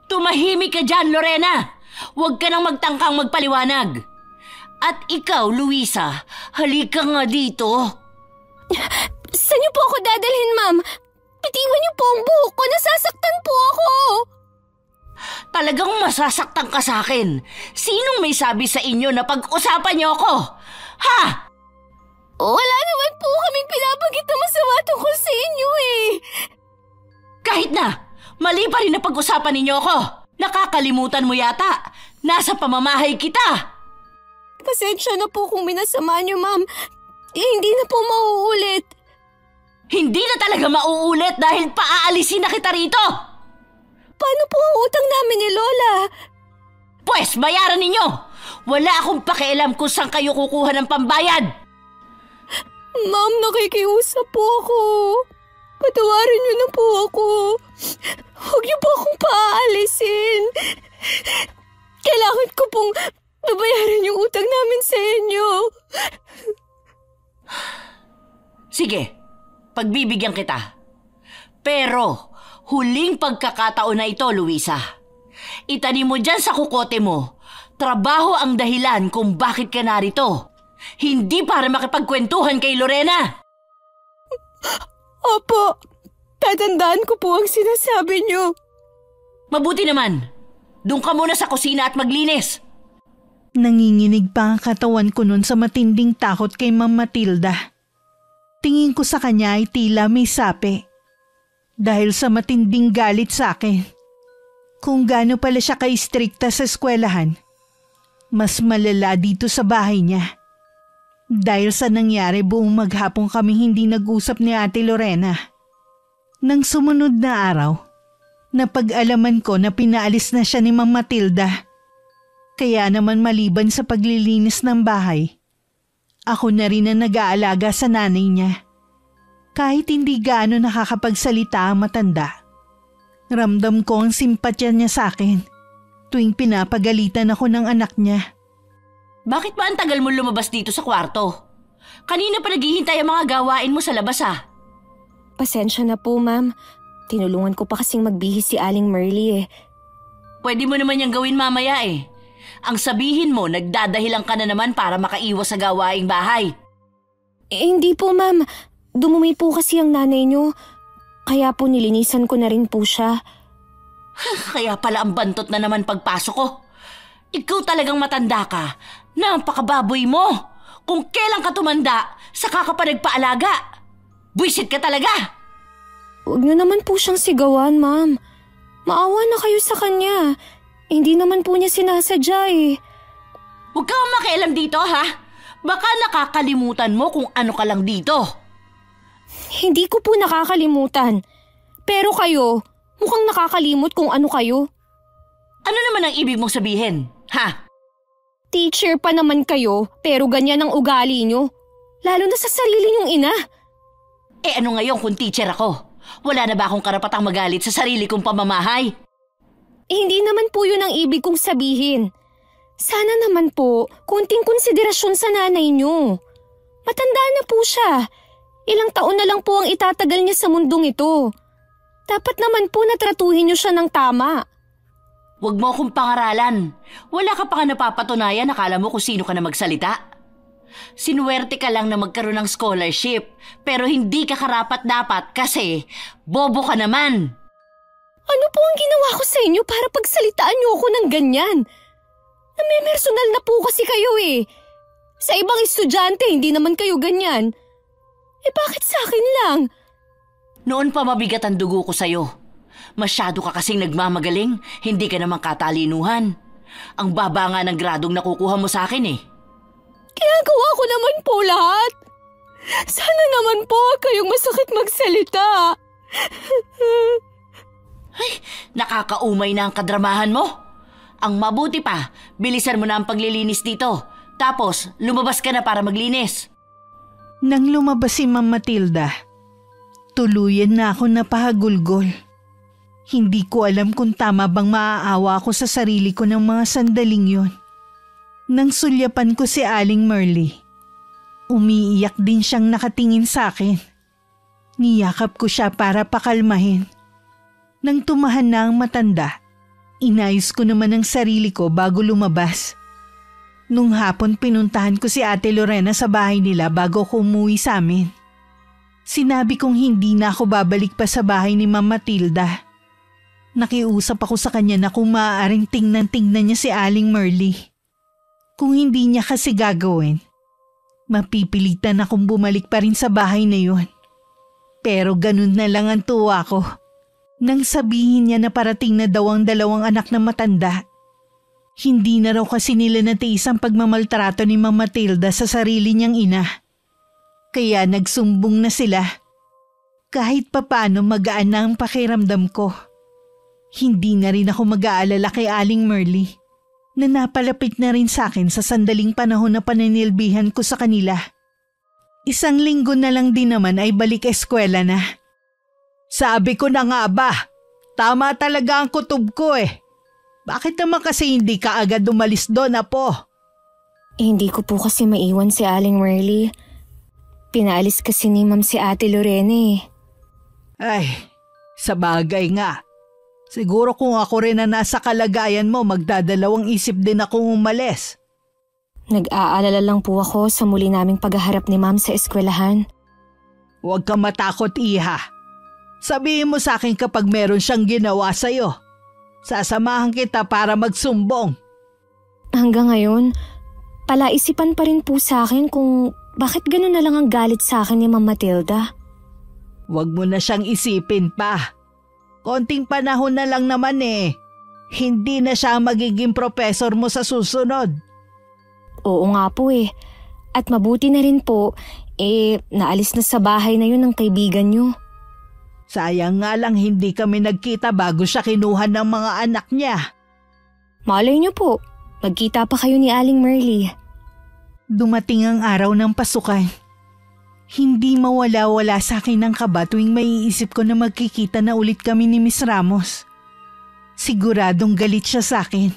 Tumahimik ka dyan, Lorena! Huwag ka nang magtangkang magpaliwanag. At ikaw, Luisa, halika nga dito. Saan niyo po ako dadalhin, ma'am? Bitiwan niyo po ang buhok ko, nasasaktan po ako. Talagang masasaktan ka sa akin. Sinong may sabi sa inyo na pag-usapan niyo ako? Ha? Wala naman po kaming pinapagit na masama tungkol sa inyo eh. Kahit na, mali pa rin na pag-usapan ninyo ako. Nakakalimutan mo yata. Nasa pamamahay kita. Pasensya na po kung minasama niyo, ma'am. Hindi na po mauulit. Hindi na talaga mauulit dahil paaalisin na kita rito. Paano po ang utang namin ni Lola? Pwes, bayaran ninyo. Wala akong pakialam kung saan kayo kukuha ng pambayad. Ma'am, nakikiusap po ako. Patawarin niyo na po ako. Huwag niyo po akong paaalisin. Kailangan ko pong babayaran yung utang namin sa inyo. Sige, pagbibigyan kita. Pero, huling pagkakataon na ito, Luisa. Itanim mo dyan sa kukote mo. Trabaho ang dahilan kung bakit ka narito. Hindi para makipagkwentuhan kay Lorena. Opo, tatandaan ko po ang sinasabi niyo. Mabuti naman. Doon ka muna sa kusina at maglinis. Nanginginig pa ang katawan ko nun sa matinding takot kay Ma'am Matilda. Tingin ko sa kanya ay tila may sapi. Dahil sa matinding galit sa akin. Kung gaano pala siya ka-istrikta sa eskwelahan, mas malala dito sa bahay niya. Dahil sa nangyari, buong maghapon kami hindi nag-usap ni Ate Lorena. Nang sumunod na araw, napag-alaman ko na pinaalis na siya ni Ma'am Matilda. Kaya naman maliban sa paglilinis ng bahay, ako na rin ang nag-aalaga sa nanay niya. Kahit hindi gaano nakakapagsalita ang matanda, ramdam ko ang simpatya niya sa akin tuwing pinapagalitan ako ng anak niya. Bakit ba ang tagal mo lumabas dito sa kwarto? Kanina pa naghihintay ang mga gawain mo sa labas Pasensya na po, ma'am. Tinulungan ko pa kasing magbihis si Aling Merly eh. Pwede mo naman yung gawin mamaya eh. Ang sabihin mo, nagdadahilan ka na naman para makaiwas sa gawaing bahay. Hindi po, ma'am. Dumumi po kasi ang nanay niyo. Kaya po nilinisan ko na rin po siya. Kaya pala ang bantot na naman pagpasok ko. Ikaw talagang matanda ka. Napakababoy mo. Kung kailan ka tumanda, saka ka pa nagpaalaga. Buisit ka talaga. Huwag niyo naman po siyang sigawan, ma'am. Maawa na kayo sa kanya. Hindi naman po niya sinasadya eh. Huwag kang makialam dito, ha? Baka nakakalimutan mo kung ano ka lang dito. Hindi ko po nakakalimutan. Pero kayo, mukhang nakakalimot kung ano kayo. Ano naman ang ibig mong sabihin, ha? Teacher pa naman kayo, pero ganyan ang ugali niyo. Lalo na sa sarili niyong ina. Eh ano ngayon kung teacher ako? Wala na ba akong karapatang magalit sa sarili kong pamamahay? Hindi naman po yun ang ibig kong sabihin. Sana naman po, konting konsiderasyon sa nanay niyo. Matanda na po siya. Ilang taon na lang po ang itatagal niya sa mundong ito. Dapat naman po natratuhin niyo siya ng tama. Huwag mo akong pangaralan. Wala ka pa nga napapatunayan, akala mo kung sino ka na magsalita. Sinuwerte ka lang na magkaroon ng scholarship, pero hindi ka karapat-dapat kasi bobo ka naman. Ano po ang ginawa ko sa inyo para pagsalitaan niyo ako ng ganyan? Namimersonal na po kasi kayo eh. Sa ibang estudyante, hindi naman kayo ganyan. Bakit sa akin lang? Noon pa mabigat ang dugo ko sa'yo. Masyado ka kasing nagmamagaling, hindi ka naman katalinuhan. Ang baba nga ng gradong nakukuha mo sa akin eh. Ginagawa ko naman po lahat. Sana naman po kayong masakit magsalita. Ay, nakakaumay na ang kadramahan mo. Ang mabuti pa, bilisan mo na ang paglilinis dito. Tapos, lumabas ka na para maglinis. Nang lumabas si Ma'am Matilda, tuluyan na ako napahagulgol. Hindi ko alam kung tama bang maaawa ako sa sarili ko ng mga sandaling yon. Nang sulyapan ko si Aling Merly, umiiyak din siyang nakatingin sa akin. Niyakap ko siya para pakalmahin. Nang tumahan na ang matanda, inayos ko naman ang sarili ko bago lumabas. Nung hapon pinuntahan ko si Ate Lorena sa bahay nila bago ko umuwi sa amin. Sinabi kong hindi na ako babalik pa sa bahay ni Ma'am Matilda. Nakiusap ako sa kanya na kung maaaring tingnan niya si Aling Merly. Kung hindi niya kasi gagawin, mapipilitan akong bumalik pa rin sa bahay na yun. Pero ganun na lang ang tuwa ko nang sabihin niya na parating na daw ang 2 anak na matanda. Hindi na raw kasi nila natiis ang pagmamaltrato ni Ma'am Matilda sa sarili niyang ina. Kaya nagsumbong na sila. Kahit papano magaan na ang pakiramdam ko. Hindi na rin ako mag-aalala kay Aling Merly na napalapit na rin sa akin sa sandaling panahon na paninilbihan ko sa kanila. 1 linggo na lang din naman ay balik eskwela na. Sabi ko na nga ba, tama talaga ang kutob ko eh. Bakit naman kasi hindi ka agad umalis doon, Apo? Hindi ko po kasi maiwan si Aling Merly. Pinaalis kasi ni Ma'am si Ate Lorena eh. Ay, sa bagay nga. Siguro kung ako rin na nasa kalagayan mo, magdadalawang isip din akong umalis. Nag-aalala lang po ako sa muli naming paghaharap ni Ma'am sa eskwelahan. Huwag kang matakot, Iha. Sabihin mo sa akin kapag meron siyang ginawa sa'yo. Sasamahan kita para magsumbong. Hanggang ngayon, palaisipan pa rin po sa akin kung bakit gano'n na lang ang galit sa akin ni Ma'am Matilda. Huwag mo na siyang isipin pa. Konting panahon na lang naman eh. Hindi na siya magiging professor mo sa susunod. Oo nga po eh. At mabuti na rin po, naalis na sa bahay na yun ng kaibigan niyo. Sayang nga lang hindi kami nagkita bago siya kinuha ng mga anak niya. Malay niyo po, magkita pa kayo ni Aling Merly. Dumating ang araw ng pasukan. Hindi mawala-wala sa akin ng kaba tuwing maiisip ko na magkikita na ulit kami ni Miss Ramos. Siguradong galit siya sa akin.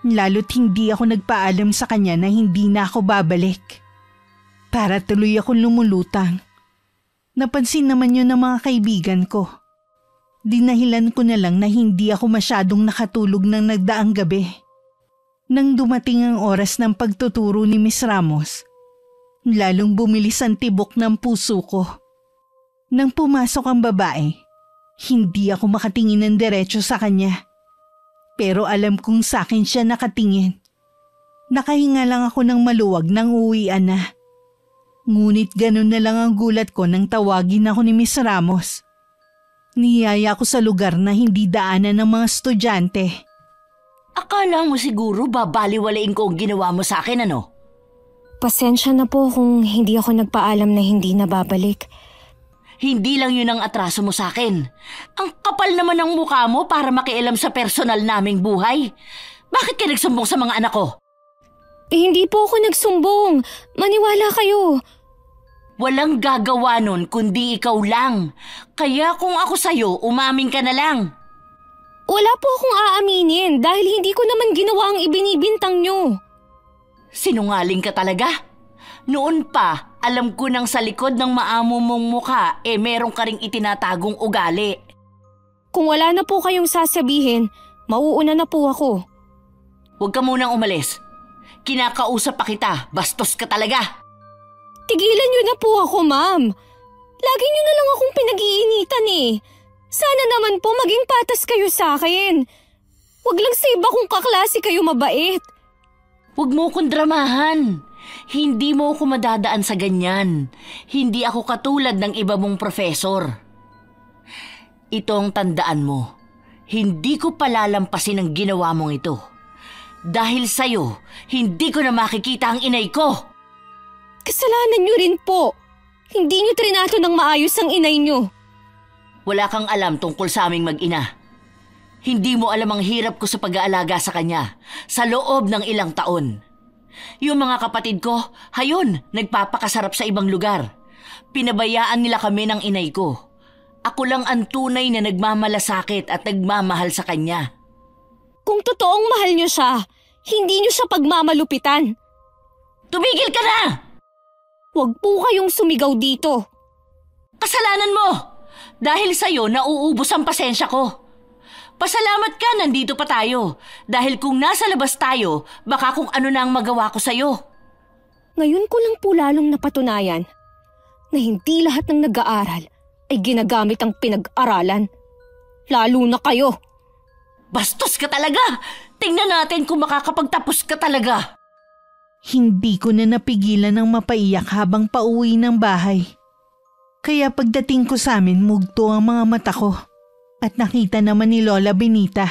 Lalo't hindi ako nagpaalam sa kanya na hindi na ako babalik. Para tuloy akong lumulutang. Napansin naman yun ng mga kaibigan ko. Dinahilan ko na lang na hindi ako masyadong nakatulog ng nagdaang gabi. Nang dumating ang oras ng pagtuturo ni Miss Ramos, lalong bumilis ang tibok ng puso ko. Nang pumasok ang babae, hindi ako makatingin ng diretso sa kanya. Pero alam kong sa akin siya nakatingin. Nakahinga lang ako ng maluwag nang uwian na. Ngunit ganun na lang ang gulat ko nang tawagin ako ni Miss Ramos. Niyaya ko sa lugar na hindi daanan ng mga estudyante. Akala mo siguro babaliwalain ko ang ginawa mo sa akin, ano? Pasensya na po kung hindi ako nagpaalam na hindi na babalik. Hindi lang yun ang atraso mo sa akin. Ang kapal naman ng mukha mo para makialam sa personal naming buhay. Bakit ka nagsumbong sa mga anak ko? Hindi po ako nagsumbong. Maniwala kayo. Walang gagawa nun kundi ikaw lang. Kaya kung ako sa'yo, umamin ka na lang. Wala po akong aaminin dahil hindi ko naman ginawa ang ibinibintang nyo. Sinungaling ka talaga? Noon pa, alam ko nang sa likod ng maamo mong mukha, meron ka ring itinatagong ugali. Kung wala na po kayong sasabihin, mauuna na po ako. Huwag ka munang umalis. Kinakausap pa kita, bastos ka talaga. Tigilan niyo na po ako, ma'am. Lagi niyo na lang akong pinag-iinitan eh. Sana naman po maging patas kayo sa akin. Huwag lang sa iba kung kaklase kayo mabait. Huwag mo akong dramahan. Hindi mo ako madadaan sa ganyan. Hindi ako katulad ng iba mong profesor. Ito ang tandaan mo. Hindi ko palalampasin ang ginawa mong ito. Dahil sa'yo, hindi ko na makikita ang inay ko. Kasalanan niyo rin po. Hindi niyo trinato ng maayos ang inay niyo. Wala kang alam tungkol sa aming mag-ina. Hindi mo alam ang hirap ko sa pag-aalaga sa kanya sa loob ng ilang taon. Yung mga kapatid ko, hayon, nagpapakasarap sa ibang lugar. Pinabayaan nila kami ng inay ko. Ako lang ang tunay na nagmamalasakit at nagmamahal sa kanya. Kung totoong mahal niyo siya, hindi niyo siya pagmamalupitan. Tumigil ka na! Huwag po kayong sumigaw dito. Kasalanan mo! Dahil sa'yo, nauubos ang pasensya ko. Pasalamat ka, nandito pa tayo. Dahil kung nasa labas tayo, baka kung ano na ang magawa ko sa'yo. Ngayon ko lang po lalong napatunayan na hindi lahat ng nag-aaral ay ginagamit ang pinag-aralan. Lalo na kayo. Bastos ka talaga! Tingnan natin kung makakapagtapos ka talaga. Hindi ko na napigilan ng mapaiyak habang pauwi ng bahay. Kaya pagdating ko sa amin, mugto ang mga mata ko at nakita naman ni Lola Benita.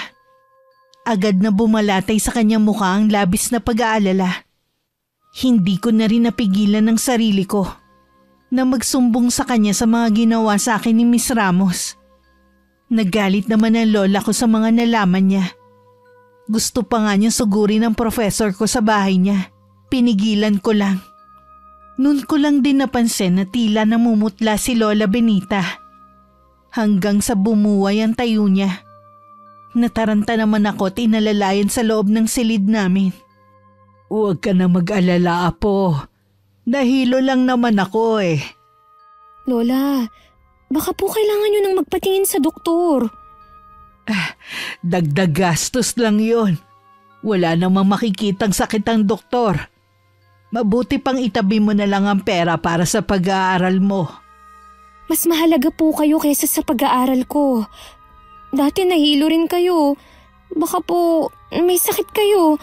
Agad na bumalatay sa kanyang mukha ang labis na pag-aalala. Hindi ko na rin napigilan ng sarili ko na magsumbong sa kanya sa mga ginawa sa akin ni Miss Ramos. Nagalit naman ang lola ko sa mga nalaman niya. Gusto pa nga niya sugurin ang professor ko sa bahay niya. Pinigilan ko lang. Noon ko lang din napansin na tila namumutla si Lola Benita. Hanggang sa bumuway ang tayo niya. Nataranta naman ako at inalalayan sa loob ng silid namin. Huwag ka na mag-alala, Apo. Nahilo lang naman ako eh. Lola, baka po kailangan niyo nang magpatingin sa doktor. Dagdag gastos lang yon. Wala namang makikitang sakit ang doktor. Mabuti pang itabi mo na lang ang pera para sa pag-aaral mo. Mas mahalaga po kayo kaysa sa pag-aaral ko. Dati nahilo rin kayo. Baka po may sakit kayo.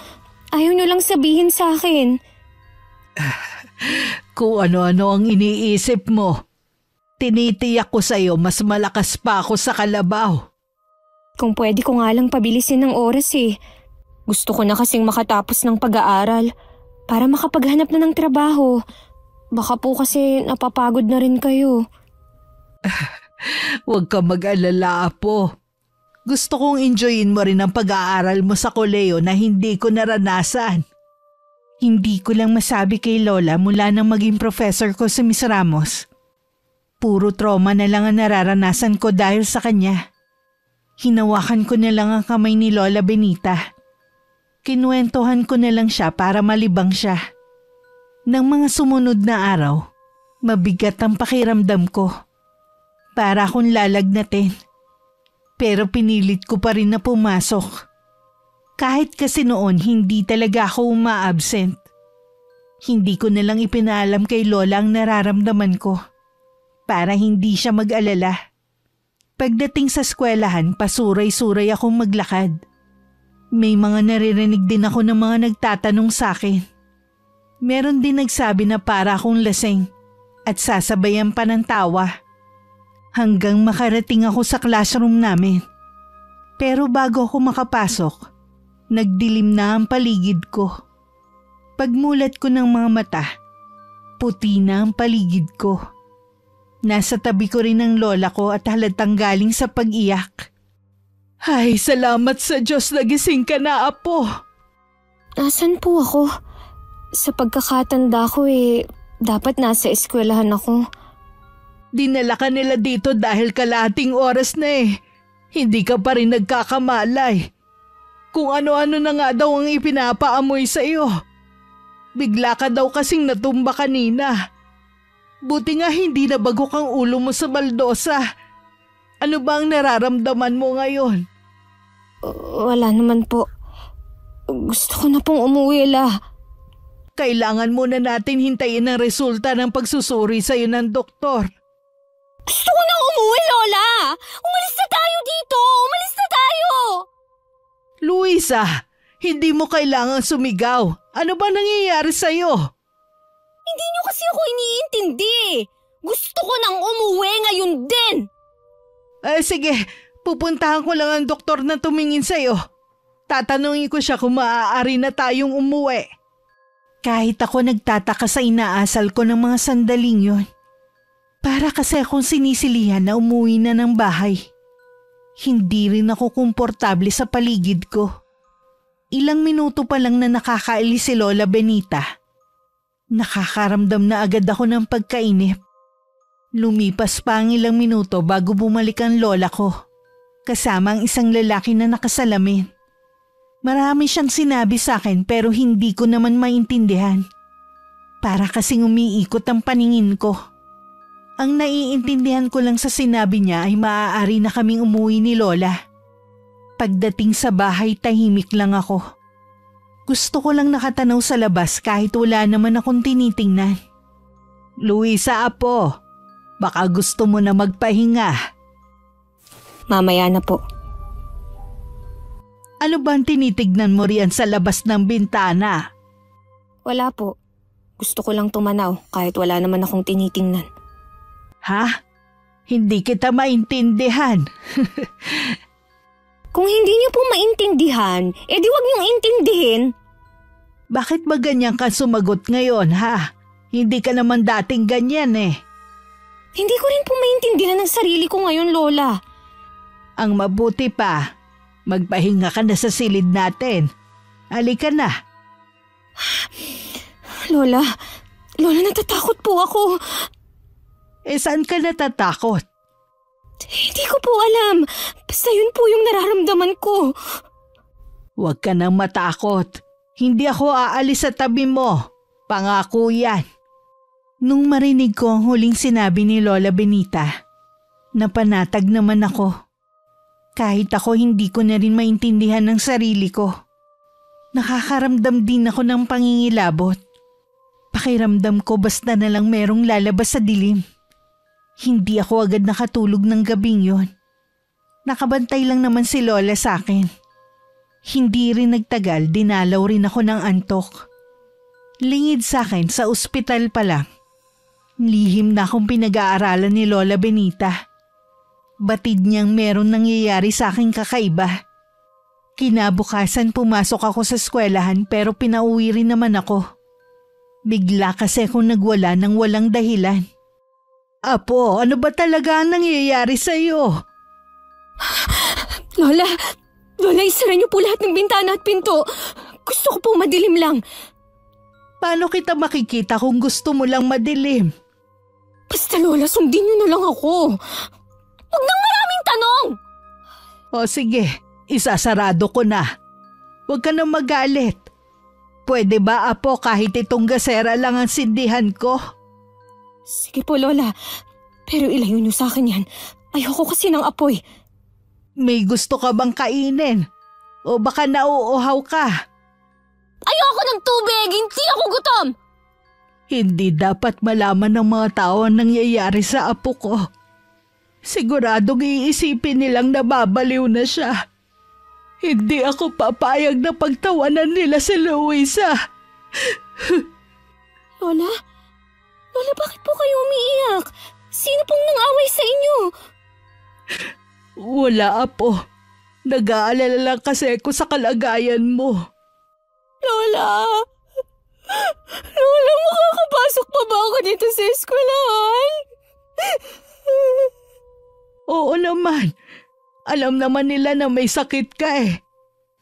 Ayaw niyo lang sabihin sa akin. Kung ano-ano ang iniisip mo. Tinitiyak ko sa'yo mas malakas pa ako sa kalabaw. Kung pwede ko nga lang pabilisin ng oras eh. Gusto ko na kasing makatapos ng pag-aaral para makapaghanap na ng trabaho. Baka po kasi napapagod na rin kayo. Huwag ka mag-alala, Apo. Gusto kong enjoyin mo rin ang pag-aaral mo sa koleyo na hindi ko naranasan. Hindi ko lang masabi kay Lola mula nang maging professor ko si Miss Ramos. Puro trauma na lang ang nararanasan ko dahil sa kanya. Hinawakan ko na lang ang kamay ni Lola Benita. Kinuwentuhan ko na lang siya para malibang siya. Nang mga sumunod na araw, mabigat ang pakiramdam ko. Para akong lalagnatin. Pero pinilit ko pa rin na pumasok. Kahit kasi noon hindi talaga ako uma-absent. Hindi ko na lang ipinaalam kay Lola ang nararamdaman ko. Para hindi siya mag-alala. Pagdating sa eskwelahan, pasuray-suray akong maglakad. May mga naririnig din ako ng mga nagtatanong sa akin. Meron din nagsabi na para akong lasing at sasabayan pa ng tawa. Hanggang makarating ako sa classroom namin. Pero bago ako makapasok, nagdilim na ang paligid ko. Pagmulat ko ng mga mata, puti na ang paligid ko. Nasa tabi ko rin ang lola ko at halatang galing sa pag-iyak. Ay, salamat sa Diyos na gising ka na, Apo. Nasaan po ako? Sa pagkakatanda ko dapat nasa eskwelahan ako. Dinala ka nila dito dahil kalahating oras na eh. Hindi ka pa rin nagkakamalay. Kung ano-ano na nga daw ang ipinapaamoy sa iyo. Bigla ka daw kasing natumba kanina. Buti nga hindi nabagok ang ulo mo sa baldosa. Ano ba ang nararamdaman mo ngayon? Wala naman po. Gusto ko na pong umuwi, La. Kailangan muna natin hintayin ang resulta ng pagsusuri sa'yo ng doktor. Gusto ko nang umuwi, Lola! Umalis na tayo dito! Umalis na tayo! Luisa, hindi mo kailangang sumigaw. Ano ba nangyayari sa'yo? Hindi niyo kasi ako iniintindi. Gusto ko nang umuwi ngayon din. Sige, pupuntahan ko lang ang doktor na tumingin sa'yo. Tatanungin ko siya kung maaari na tayong umuwi. Kahit ako nagtataka sa inaasal ko ng mga sandaling yon. Para kasi akong sinisilihan na umuwi na ng bahay. Hindi rin ako komportable sa paligid ko. Ilang minuto pa lang na nakakaalis si Lola Benita. Nakakaramdam na agad ako ng pagkainip. Lumipas pa ang ilang minuto bago bumalik ang lola ko. Kasama ang isang lalaki na nakasalamin. Marami siyang sinabi sa akin pero hindi ko naman maintindihan. Para kasing umiikot ang paningin ko. Ang naiintindihan ko lang sa sinabi niya ay maaari na kaming umuwi ni Lola. Pagdating sa bahay, tahimik lang ako. Gusto ko lang nakatanaw sa labas kahit wala naman akong tinitingnan. Luisa, apo, baka gusto mo na magpahinga. Mamaya na po. Ano bang tinitignan mo riyan sa labas ng bintana? Wala po. Gusto ko lang tumanaw kahit wala naman akong tinitingnan. Ha? Hindi kita maintindihan. Kung hindi niyo po maintindihan, edi wag niyong intindihin. Bakit ba ganyan ka sumagot ngayon, ha? Hindi ka naman dating ganyan eh. Hindi ko rin po maintindihan ang sarili ko ngayon, Lola. Ang mabuti pa, magpahinga ka na sa silid natin. Halika na. Lola, natatakot po ako. Saan ka natatakot? Hindi ko po alam. Basta yun po yung nararamdaman ko. Huwag ka nang matakot. Hindi ako aalis sa tabi mo. Pangako yan. Nung marinig ko ang huling sinabi ni Lola Benita, napanatag naman ako. Kahit ako hindi ko na rin maintindihan ng sarili ko. Nakakaramdam din ako ng pangingilabot. Pakiramdam ko basta na lang merong lalabas sa dilim. Hindi ako agad nakatulog ng gabing yon. Nakabantay lang naman si Lola sa akin. Hindi rin nagtagal, dinalaw rin ako ng antok. Lingid sa akin sa ospital pa lang. Lihim na akong pinag-aaralan ni Lola Benita. Batid niyang meron nangyayari sa aking kakaiba. Kinabukasan pumasok ako sa eskwelahan pero pinauwi rin naman ako. Bigla kasi akong nagwala ng walang dahilan. Apo, ano ba talaga ang nangyayari sa'yo? Lola, isara niyo po lahat ng bintana at pinto. Gusto ko po madilim lang. Paano kita makikita kung gusto mo lang madilim? Basta Lola, sundin niyo na lang ako. Huwag nang maraming tanong! O sige, isasarado ko na. Huwag ka nang magalit. Pwede ba, Apo, kahit itong gasera lang ang sindihan ko? Sige po, Lola. Pero ilayo niyo sa akin yan. Ayoko kasi ng apoy. May gusto ka bang kainin? O baka nauuhaw ka? Ayoko ng tubig! Hindi ako gutom! Hindi dapat malaman ng mga tao ang nangyayari sa apo ko. Siguradong iisipin nilang nababaliw na siya. Hindi ako papayag na pagtawanan nila si Luisa. Lola, bakit po kayo umiiyak? Sino pong nang-away sa inyo? Wala, Apo. Nag-aalala lang kasi ako sa kalagayan mo. Lola, makakapasok pa ba ako dito sa eskwelahan? Oo naman. Alam naman nila na may sakit ka eh.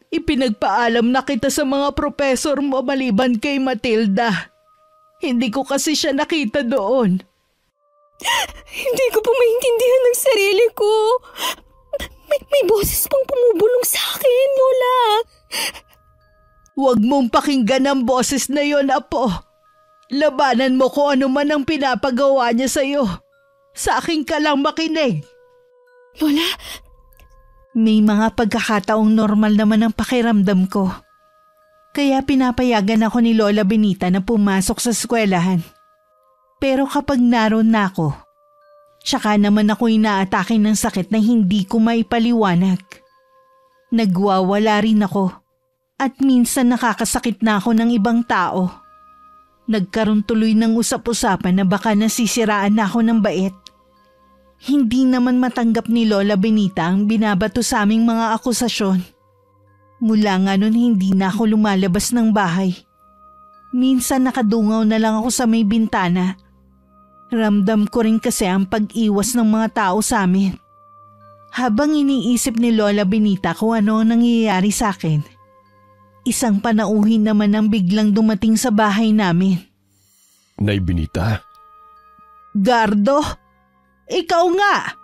Ipinagpaalam na kita sa mga profesor mo maliban kay Matilda. Hindi ko kasi siya nakita doon. Hindi ko po maintindihan ng sarili ko. May boses pang pumubulong sa akin, Lola. Huwag mong pakinggan ang boses na yon, Apo. Labanan mo kung ano man ang pinapagawa niya sa'yo. Sa akin ka lang makinig. Lola? May mga pagkakataong normal naman ang pakiramdam ko. Kaya pinapayagan ako ni Lola Benita na pumasok sa eskwelahan. Pero kapag naroon na ako, tsaka naman ako inaatake ng sakit na hindi ko maipaliwanag. Nagwawala rin ako at minsan nakakasakit na ako ng ibang tao. Nagkaroon tuloy ng usap-usapan na baka nasisiraan na ako ng bait. Hindi naman matanggap ni Lola Benita ang binabato sa aming mga akusasyon. Mula nga nun hindi na ako lumalabas ng bahay. Minsan nakadungaw na lang ako sa may bintana. Ramdam ko rin kasi ang pag-iwas ng mga tao sa amin. Habang iniisip ni Lola Benita kung ano ang nangyayari sa akin, isang panauhin naman ang biglang dumating sa bahay namin. Nay Benita? Gardo, ikaw nga!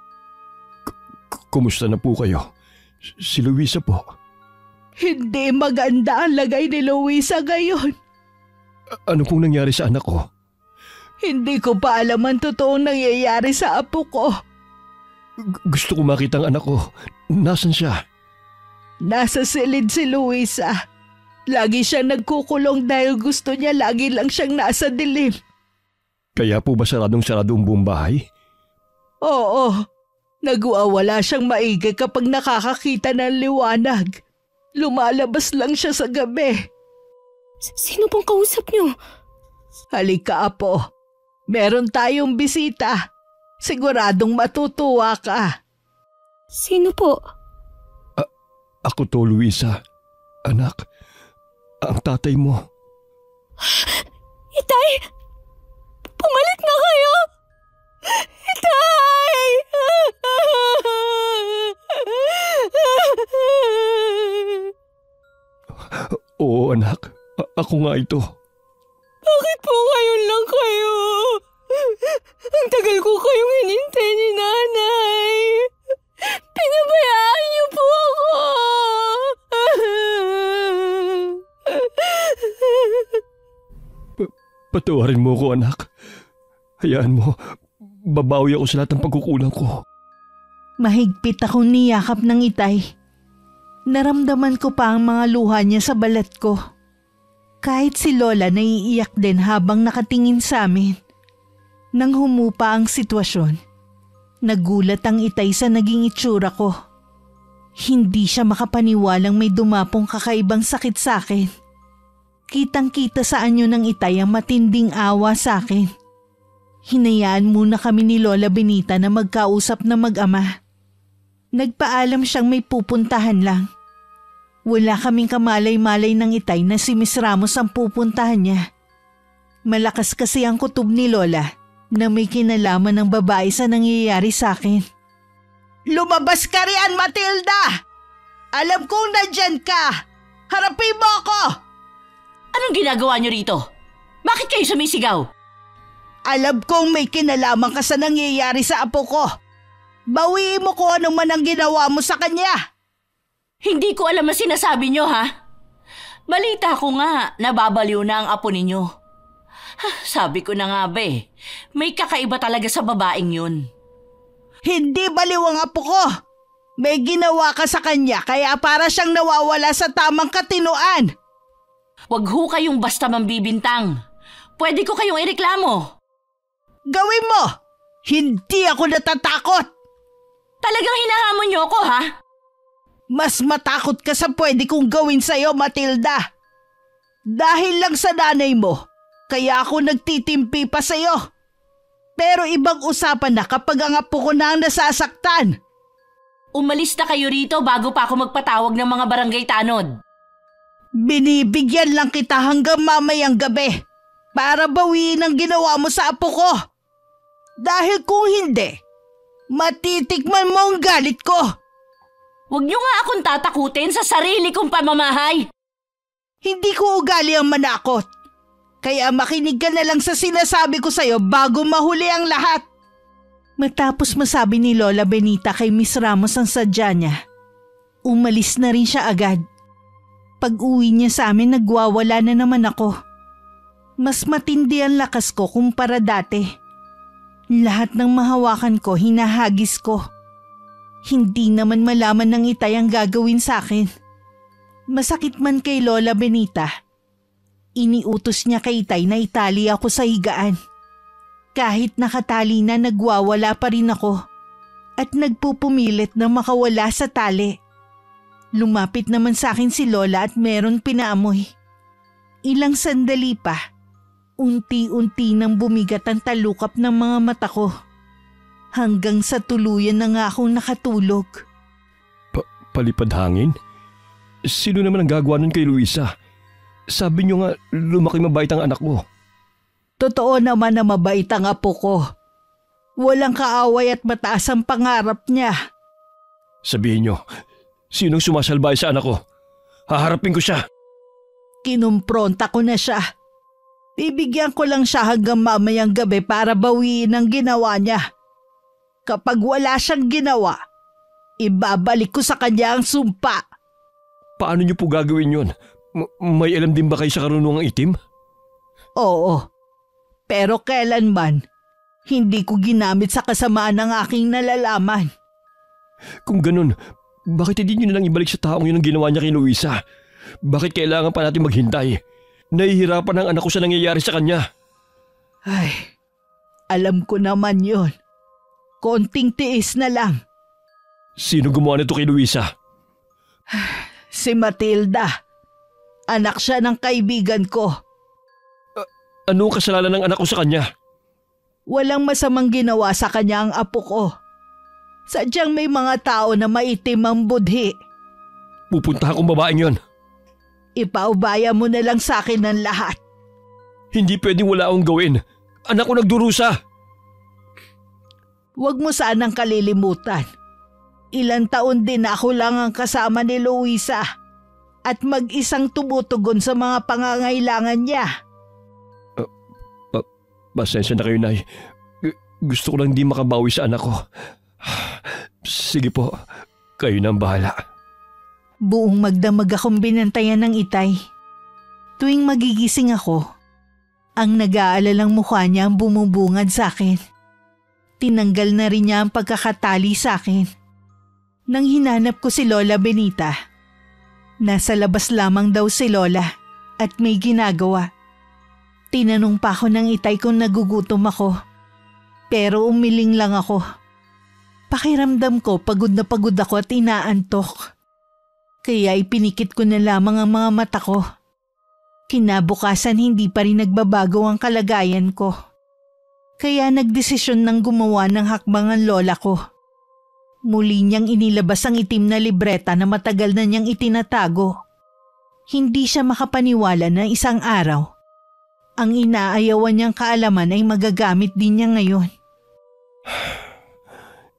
Kumusta na po kayo? Si Luisa po. Hindi maganda ang lagay ni Luisa ngayon. Ano pong nangyari sa anak ko? Hindi ko pa alam ang totoong nangyayari sa apo ko. Gusto ko makita ang anak ko. Nasaan siya? Nasa silid si Luisa. Lagi siyang nagkukulong dahil gusto niya lagi lang siyang nasa dilim. Kaya po ba saradong-sarado ang buong bahay? Oo. Nagwawala siyang maigi kapag nakakakita ng liwanag. Lumalabas lang siya sa gabi. Sino pong kausap niyo? Halika, apo. Meron tayong bisita. Siguradong matutuwa ka. Sino po? Ako to, Luisa. Anak, ang tatay mo. Itay! Pumalit na kayo! Itay! Oo, anak. Ako nga ito. Bakit po ngayon lang kayo? Ang tagal ko kayong hinintay ni nanay. Pinabayaan niyo po ako. Patawarin mo ko, anak. Hayaan mo, babawi ako sa lahat ng pagkukulang ko. Mahigpit akong niyakap ng itay. Naramdaman ko pa ang mga luha niya sa balat ko. Kahit si Lola naiiyak din habang nakatingin sa amin. Nang humupa ang sitwasyon, nagulat ang itay sa naging itsura ko. Hindi siya makapaniwalang may dumapong kakaibang sakit sa akin. Kitang-kita sa anyo ng itay ang matinding awa sa akin. Hinayaan muna kami ni Lola Benita na magkausap na mag-ama. Nagpaalam siyang may pupuntahan lang. Wala kaming kamalay-malay ng itay na si Miss Ramos ang pupuntahan niya. Malakas kasi ang kutob ni Lola na may kinalaman ng babae sa nangyayari sa akin. Lumabas ka riyan, Matilda! Alam kong nandyan ka! Harapin mo ako! Anong ginagawa niyo rito? Bakit kayo sumisigaw? Alam kong may kinalaman ka sa nangyayari sa apo ko. Bawiin mo kung ano man ang ginawa mo sa kanya. Hindi ko alam ang sinasabi niyo, ha? Balita ko nga, nababaliw na ang apo ninyo. Sabi ko na nga ba may kakaiba talaga sa babaeng yun. Hindi baliw ang apo ko. May ginawa ka sa kanya kaya para siyang nawawala sa tamang katinuan. Huwag ho kayong basta mambibintang. Pwede ko kayong ireklamo. Gawin mo! Hindi ako natatakot! Talagang hinahamon niyo ako, ha? Mas matakot ka sa pwede kong gawin sa'yo, Matilda. Dahil lang sa nanay mo, kaya ako nagtitimpi pa sa'yo. Pero ibang usapan na kapag ang apo ko na ang nasasaktan. Umalis na kayo rito bago pa ako magpatawag ng mga barangay tanod. Binibigyan lang kita hanggang mamayang gabi para bawiin ang ginawa mo sa apo ko. Dahil kung hindi, matitikman mo ang galit ko. Huwag niyo nga akong tatakutin sa sarili kong pamamahay. Hindi ko ugali ang manakot. Kaya makinig ka na lang sa sinasabi ko sa'yo bago mahuli ang lahat. Matapos masabi ni Lola Benita kay Miss Ramos ang sadya niya, umalis na rin siya agad. Pag-uwi niya sa amin, nagwawala na naman ako. Mas matindi ang lakas ko kumpara dati. Lahat ng mahawakan ko, hinahagis ko. Hindi naman malaman ng itay ang gagawin sa akin. Masakit man kay Lola Benita, Iniutos niya kay Itay na itali ako sa higaan. Kahit nakatali na, nagwawala pa rin ako at nagpupumilit na makawala sa tali. Lumapit naman sa akin si Lola at meron pinaamoy. Ilang sandali pa, unti-unti nang bumigat ang talukap ng mga mata ko. Hanggang sa tuluyan na nga akong nakatulog. Palipad hangin? Sino naman ang gagawa nun kay Luisa? Sabi niyo nga lumaki mabait ang anak mo. Totoo naman na mabait ang apo ko. Walang kaaway at mataas ang pangarap niya. Sabihin niyo, sinong sumasalbay sa anak ko? Haharapin ko siya. Kinumpronta ko na siya. Bibigyan ko lang siya hanggang mamayang gabi para bawiin ang ginawa niya. Kapag wala siyang ginawa, ibabalik ko sa kanya ang sumpa. Paano niyo po gagawin yun? May alam din ba kayo sa karunungang itim? Oo, pero kailanman, hindi ko ginamit sa kasamaan ng aking nalalaman. Kung ganun, bakit hindi niyo nalang ibalik sa taong yun ang ginawa niya kay Luisa? Bakit kailangan pa natin maghintay? Nahihirapan ang anak ko sa nangyayari sa kanya. Ay, alam ko naman yun. Konting tiis na lang. Sino gumawa nito kay Luisa? Si Matilda. Anak siya ng kaibigan ko. Ano ang kasalanan ng anak ko sa kanya? Walang masamang ginawa sa kanya ang apo ko. Sadyang may mga tao na maitim ang budhi. Pupunta akong babaeng yon. Ipaubaya mo na lang sa akin ng lahat. Hindi pwedeng wala akong gawin. Anak ko nagdurusa. Huwag mo sanang kalilimutan. Ilang taon din ako lang ang kasama ni Luisa at mag-isang tumutugon sa mga pangangailangan niya. Pasensya na kayo, Nay. Gusto ko lang di makabawi sa anak ko. Sige po, kayo na ang bahala. Buong magdamag akong binantayan ng Itay. Tuwing magigising ako, ang nag-aalalang mukha niya ang bumubungad sa akin. Tinanggal na rin niya ang pagkakatali sa akin. Nang hinanap ko si Lola Benita, nasa labas lamang daw si Lola at may ginagawa. Tinanong pa ako ng Itay kung nagugutom ako, pero umiling lang ako. Pakiramdam ko pagod na pagod ako at inaantok. Kaya ipinikit ko na lamang ang mga mata ko. Kinabukasan hindi pa rin nagbabago ang kalagayan ko. Kaya nagdesisyon ng gumawa ng hakbang ang lola ko. Muli niyang inilabas ang itim na libreta na matagal na niyang itinatago. Hindi siya makapaniwala na isang araw, ang inaayawan niyang kaalaman ay magagamit din niya ngayon.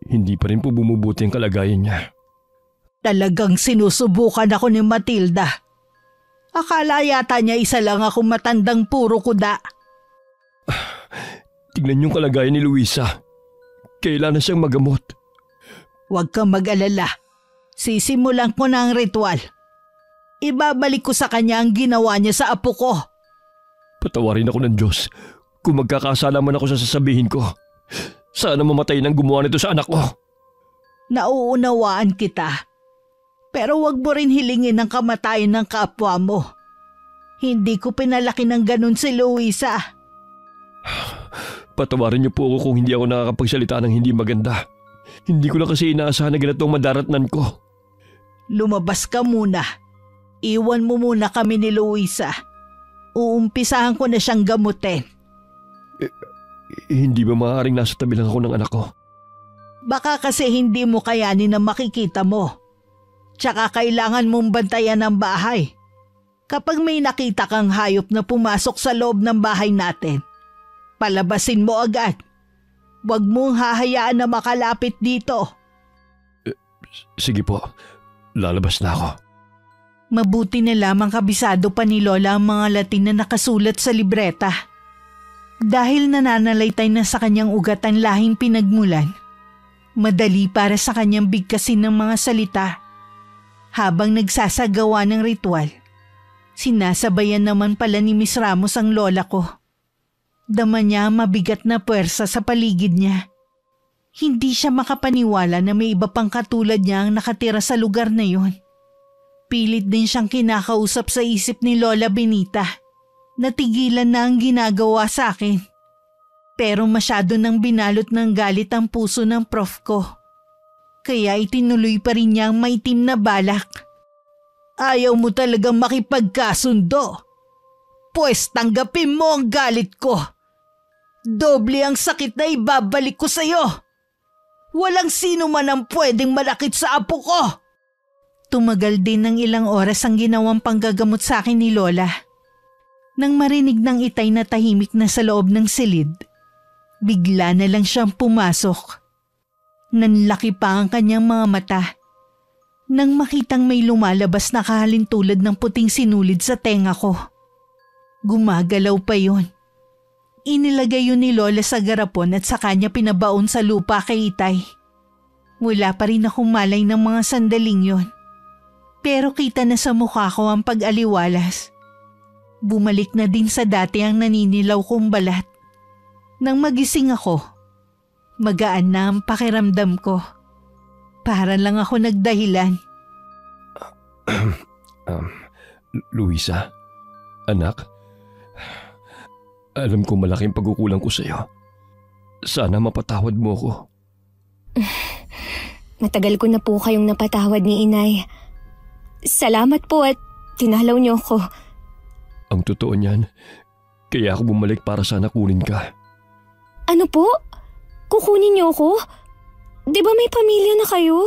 Hindi pa rin po bumubuti ang kalagayan niya. Talagang sinusubukan ako ni Matilda. Akala yata niya isa lang akong matandang puro kuda. Tignan yung kalagayan ni Luisa. Kailangan siyang magamot. Huwag kang mag-alala. Sisimulan ko na ang ritual. Ibabalik ko sa kanya ang ginawa niya sa apo ko. Patawarin ako ng Diyos kung magkakasala man ako sa sasabihin ko. Sana mamatay nang gumawa nito sa anak ko. Nauunawaan kita. Pero wag mo rin hilingin ang kamatayan ng kapwa mo. Hindi ko pinalaki ng ganun si Luisa. Patawarin niyo po ako kung hindi ako nakakapagsalita ng hindi maganda. Hindi ko na kasi inaasahan na ganitong madaratnan ko. Lumabas ka muna. Iwan mo muna kami ni Luisa. Uumpisahan ko na siyang gamutin. Hindi ba maaaring nasa tabi lang ako ng anak ko? Baka kasi hindi mo kayanin na makikita mo. Tsaka kailangan mong bantayan ang bahay. Kapag may nakita kang hayop na pumasok sa loob ng bahay natin, palabasin mo agad. Huwag mong hahayaan na makalapit dito. Sige po, lalabas na ako. Mabuti na lamang kabisado pa ni Lola ang mga Latin na nakasulat sa libreta. Dahil nananalaytay na sa kanyang ugat ang lahing pinagmulan, madali para sa kanyang bigkasin ng mga salita. Habang nagsasagawa ng ritual, sinasabayan naman pala ni Miss Ramos ang lola ko. Dama niya ang mabigat na puwersa sa paligid niya. Hindi siya makapaniwala na may iba pang katulad niya ang nakatira sa lugar na yon. Pilit din siyang kinakausap sa isip ni Lola Benita. Natigilan na ang ginagawa sa akin. Pero masyado nang binalot ng galit ang puso ng prof ko. Kaya itinuloy pa rin niya ang maitim na balak. Ayaw mo talagang makipagkasundo. Pues tanggapin mo ang galit ko. Doble ang sakit na ibabalik ko sa'yo. Walang sino man ang pwedeng malakit sa apo ko. Tumagal din ng ilang oras ang ginawang panggagamot sa akin ni Lola. Nang marinig ng itay na tahimik na sa loob ng silid, bigla na lang siyang pumasok. Nanlaki pa ang kanyang mga mata. Nang makitang may lumalabas na kahalintulad ng puting sinulid sa tenga ko. Gumagalaw pa yon. Inilagay yun ni Lola sa garapon at sa kanya pinabaon sa lupa kay Itay. Wala pa rin akong malay ng mga sandaling yon. Pero kita na sa mukha ko ang pag-aliwalas. Bumalik na din sa dati ang naninilaw kong balat. Nang magising ako, magaan na ang pakiramdam ko. Para lang ako nagdahilan. Luisa, anak, alam ko malaking pagkukulang ko sa'yo. Sana mapatawad mo ko. Matagal ko na po kayong napatawad ni Inay. Salamat po at tinalaw niyo ako. Ang totoo niyan, kaya ako bumalik para sana kunin ka. Ano po? Kukunin niyo ako? Di ba may pamilya na kayo?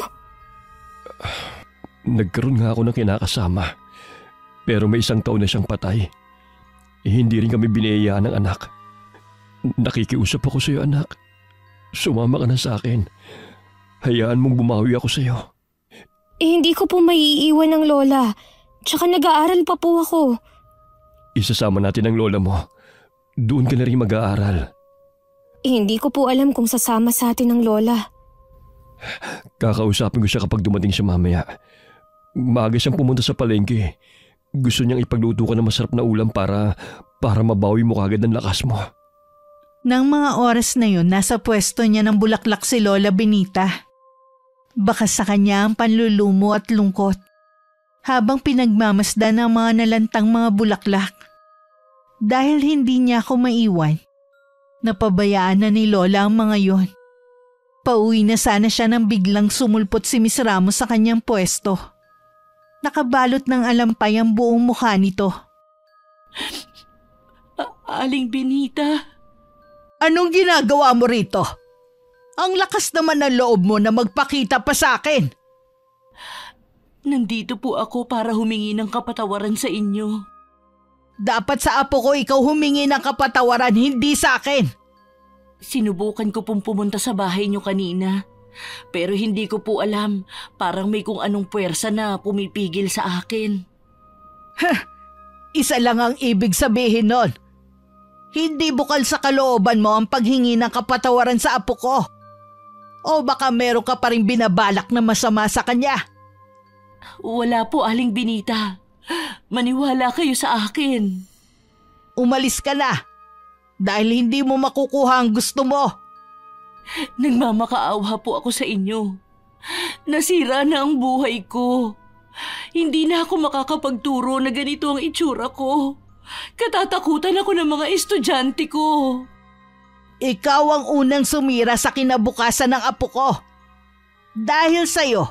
Nagkaroon nga ako ng kinakasama. Pero may 1 taon na siyang patay. Hindi rin kami biniyayaan ng anak. Nakikiusap ako sa iyo, anak. Sumama ka na sa akin. Hayaan mong bumawi ako sa iyo. Hindi ko po maiiwan ng lola. Tsaka nag-aaral pa po ako. Isasama natin ang lola mo. Doon ka na rin mag-aaral. Hindi ko po alam kung sasama sa atin ng lola. Kakausapin ko siya kapag dumating siya mamaya. Maaga siyang pumunta sa palengke. Gusto niyang ipagluto ka ng masarap na ulam para mabawi mo kagad ang lakas mo. Nang mga oras na yun, nasa pwesto niya ng bulaklak si Lola Benita. Baka sa kanya ang panlulumo at lungkot. Habang pinagmamasdan ang mga nalantang mga bulaklak. Dahil hindi niya ako maiwan, napabayaan na ni Lola ang mga yon. Pauwi na sana siya nang biglang sumulpot si Miss Ramos sa kanyang pwesto. Nakabalot ng alampay ang buong mukha nito. Aling Benita? Anong ginagawa mo rito? Ang lakas naman ng loob mo na magpakita pa sa akin. Nandito po ako para humingi ng kapatawaran sa inyo. Dapat sa apo ko ikaw humingi ng kapatawaran, hindi sa akin. Sinubukan ko pong pumunta sa bahay niyo kanina. Pero hindi ko po alam, parang may kung anong puwersa na pumipigil sa akin. Isa lang ang ibig sabihin nun. Hindi bukal sa kalooban mo ang paghingi ng kapatawaran sa apo ko. O baka meron ka pa rin binabalak na masama sa kanya? Wala po, Aling Benita. Maniwala kayo sa akin. Umalis ka na dahil hindi mo makukuha ang gusto mo. Nagmamakaawa po ako sa inyo. Nasira na ang buhay ko. Hindi na ako makakapagturo na ganito ang itsura ko. Katatakutan ako ng mga estudyante ko. Ikaw ang unang sumira sa kinabukasan ng apo ko. Dahil sa'yo,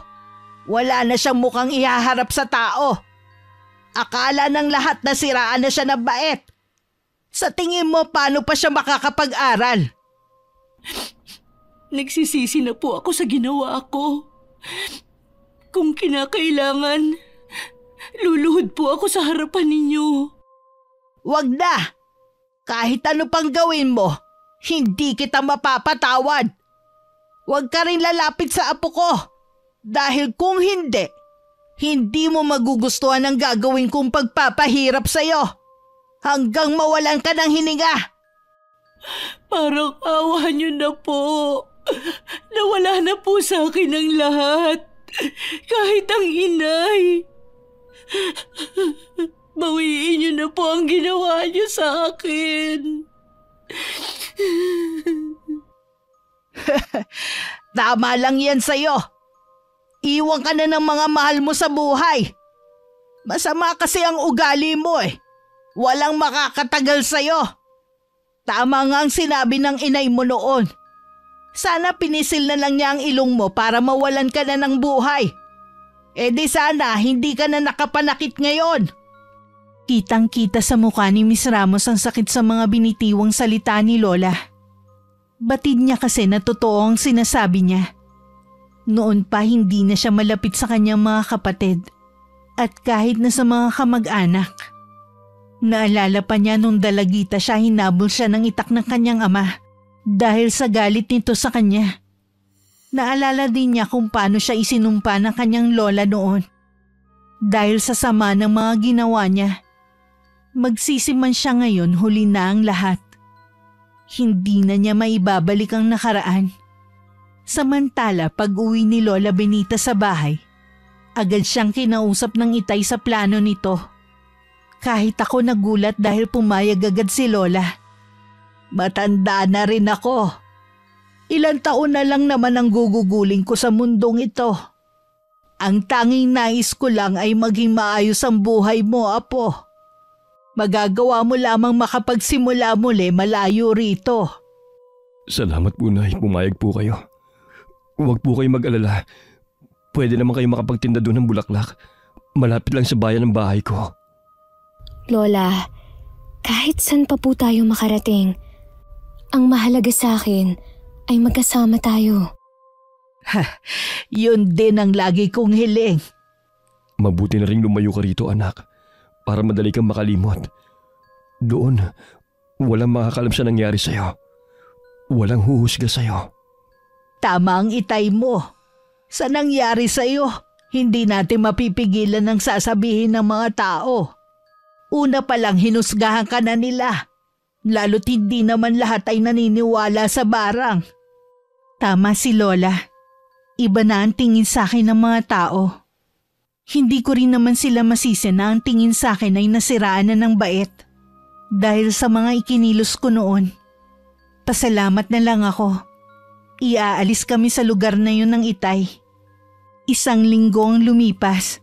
wala na siyang mukhang ihaharap sa tao. Akala ng lahat na siraan na siya ng bait. Sa tingin mo, paano pa siya makakapag-aral? Nagsisisi na po ako sa ginawa ko. Kung kinakailangan, luluhod po ako sa harapan ninyo. Wag na! Kahit ano pang gawin mo, hindi kita mapapatawad. Wag ka rin lalapit sa apo ko. Dahil kung hindi, hindi mo magugustuhan ang gagawin kong pagpapahirap sa'yo. Hanggang mawalan ka ng hininga. Parang awa niyo na po. Nawala na po sa akin ang lahat. Kahit ang inay. Bawiin niyo na po ang ginawa niyo sa akin. Tama lang yan sa'yo. Iwan ka na ng mga mahal mo sa buhay. Masama kasi ang ugali mo eh. Walang makakatagal sa'yo. Tama nga ang sinabi ng inay mo noon. Sana pinisil na lang niya ang ilong mo para mawalan ka na ng buhay. E di sana hindi ka na nakapanakit ngayon. Kitang-kita sa mukha ni Miss Ramos ang sakit sa mga binitiwang salita ni Lola. Batid niya kasi na totoo ang sinasabi niya. Noon pa hindi na siya malapit sa kanyang mga kapatid at kahit na sa mga kamag-anak. Naalala pa niya nung dalagita siya hinabol siya ng itak ng kanyang ama dahil sa galit nito sa kanya. Naalala din niya kung paano siya isinumpa ng kanyang lola noon. Dahil sa sama ng mga ginawa niya, magsisiman siya ngayon huli na ang lahat. Hindi na niya maibabalik ang nakaraan. Samantala pag-uwi ni Lola Benita sa bahay, agad siyang kinausap ng itay sa plano nito. Kahit ako nagulat dahil pumayag agad si Lola. Matanda na rin ako. Ilang taon na lang naman ang guguguling ko sa mundong ito. Ang tanging nais ko lang ay maging maayos ang buhay mo, apo. Magagawa mo lamang makapagsimula muli malayo rito. Salamat po, Nay. Pumayag po kayo. Huwag po kayo mag-alala. Pwede naman kayo makapagtinda doon ng bulaklak. Malapit lang sa bayan ng bahay ko. Lola, kahit saan pa po tayo makarating, ang mahalaga sa akin ay magkasama tayo. Yun din ang lagi kong hiling. Mabuti na rin lumayo ka rito, anak, para madali kang makalimot. Doon, walang makakalam sa nangyari sa'yo. Walang huhusga sa'yo. Tama ang itay mo. Sa nangyari sa'yo, hindi natin mapipigilan ang sasabihin ng mga tao. Una pa lang hinusgahan ka na nila. Lalo't hindi naman lahat ay naniniwala sa barang. Tama si Lola. Iba na ang tingin sa akin ng mga tao. Hindi ko rin naman sila masisi na ang tingin sa akin ay nasiraan na ng bait. Dahil sa mga ikinilos ko noon. Pasalamat na lang ako. Iaalis kami sa lugar na yun ng itay. 1 linggo ang lumipas.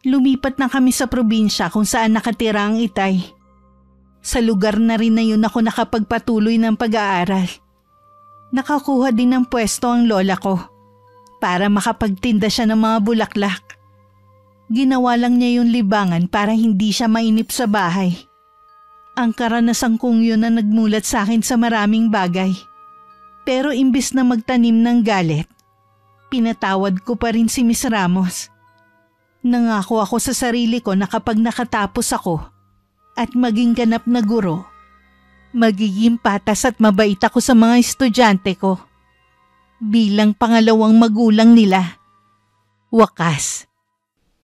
Lumipat na kami sa probinsya kung saan nakatira ang itay. Sa lugar na rin na yun ako nakapagpatuloy ng pag-aaral. Nakakuha din ng pwesto ang lola ko para makapagtinda siya ng mga bulaklak. Ginawa lang niya yung libangan para hindi siya mainip sa bahay. Ang karanasan kong yun na nagmulat sa akin sa maraming bagay. Pero imbis na magtanim ng galit, pinatawad ko pa rin si Miss Ramos. Nangako ako sa sarili ko na kapag nakatapos ako at maging ganap na guro, magiging patas at mabait ako sa mga estudyante ko. Bilang pangalawang magulang nila. Wakas,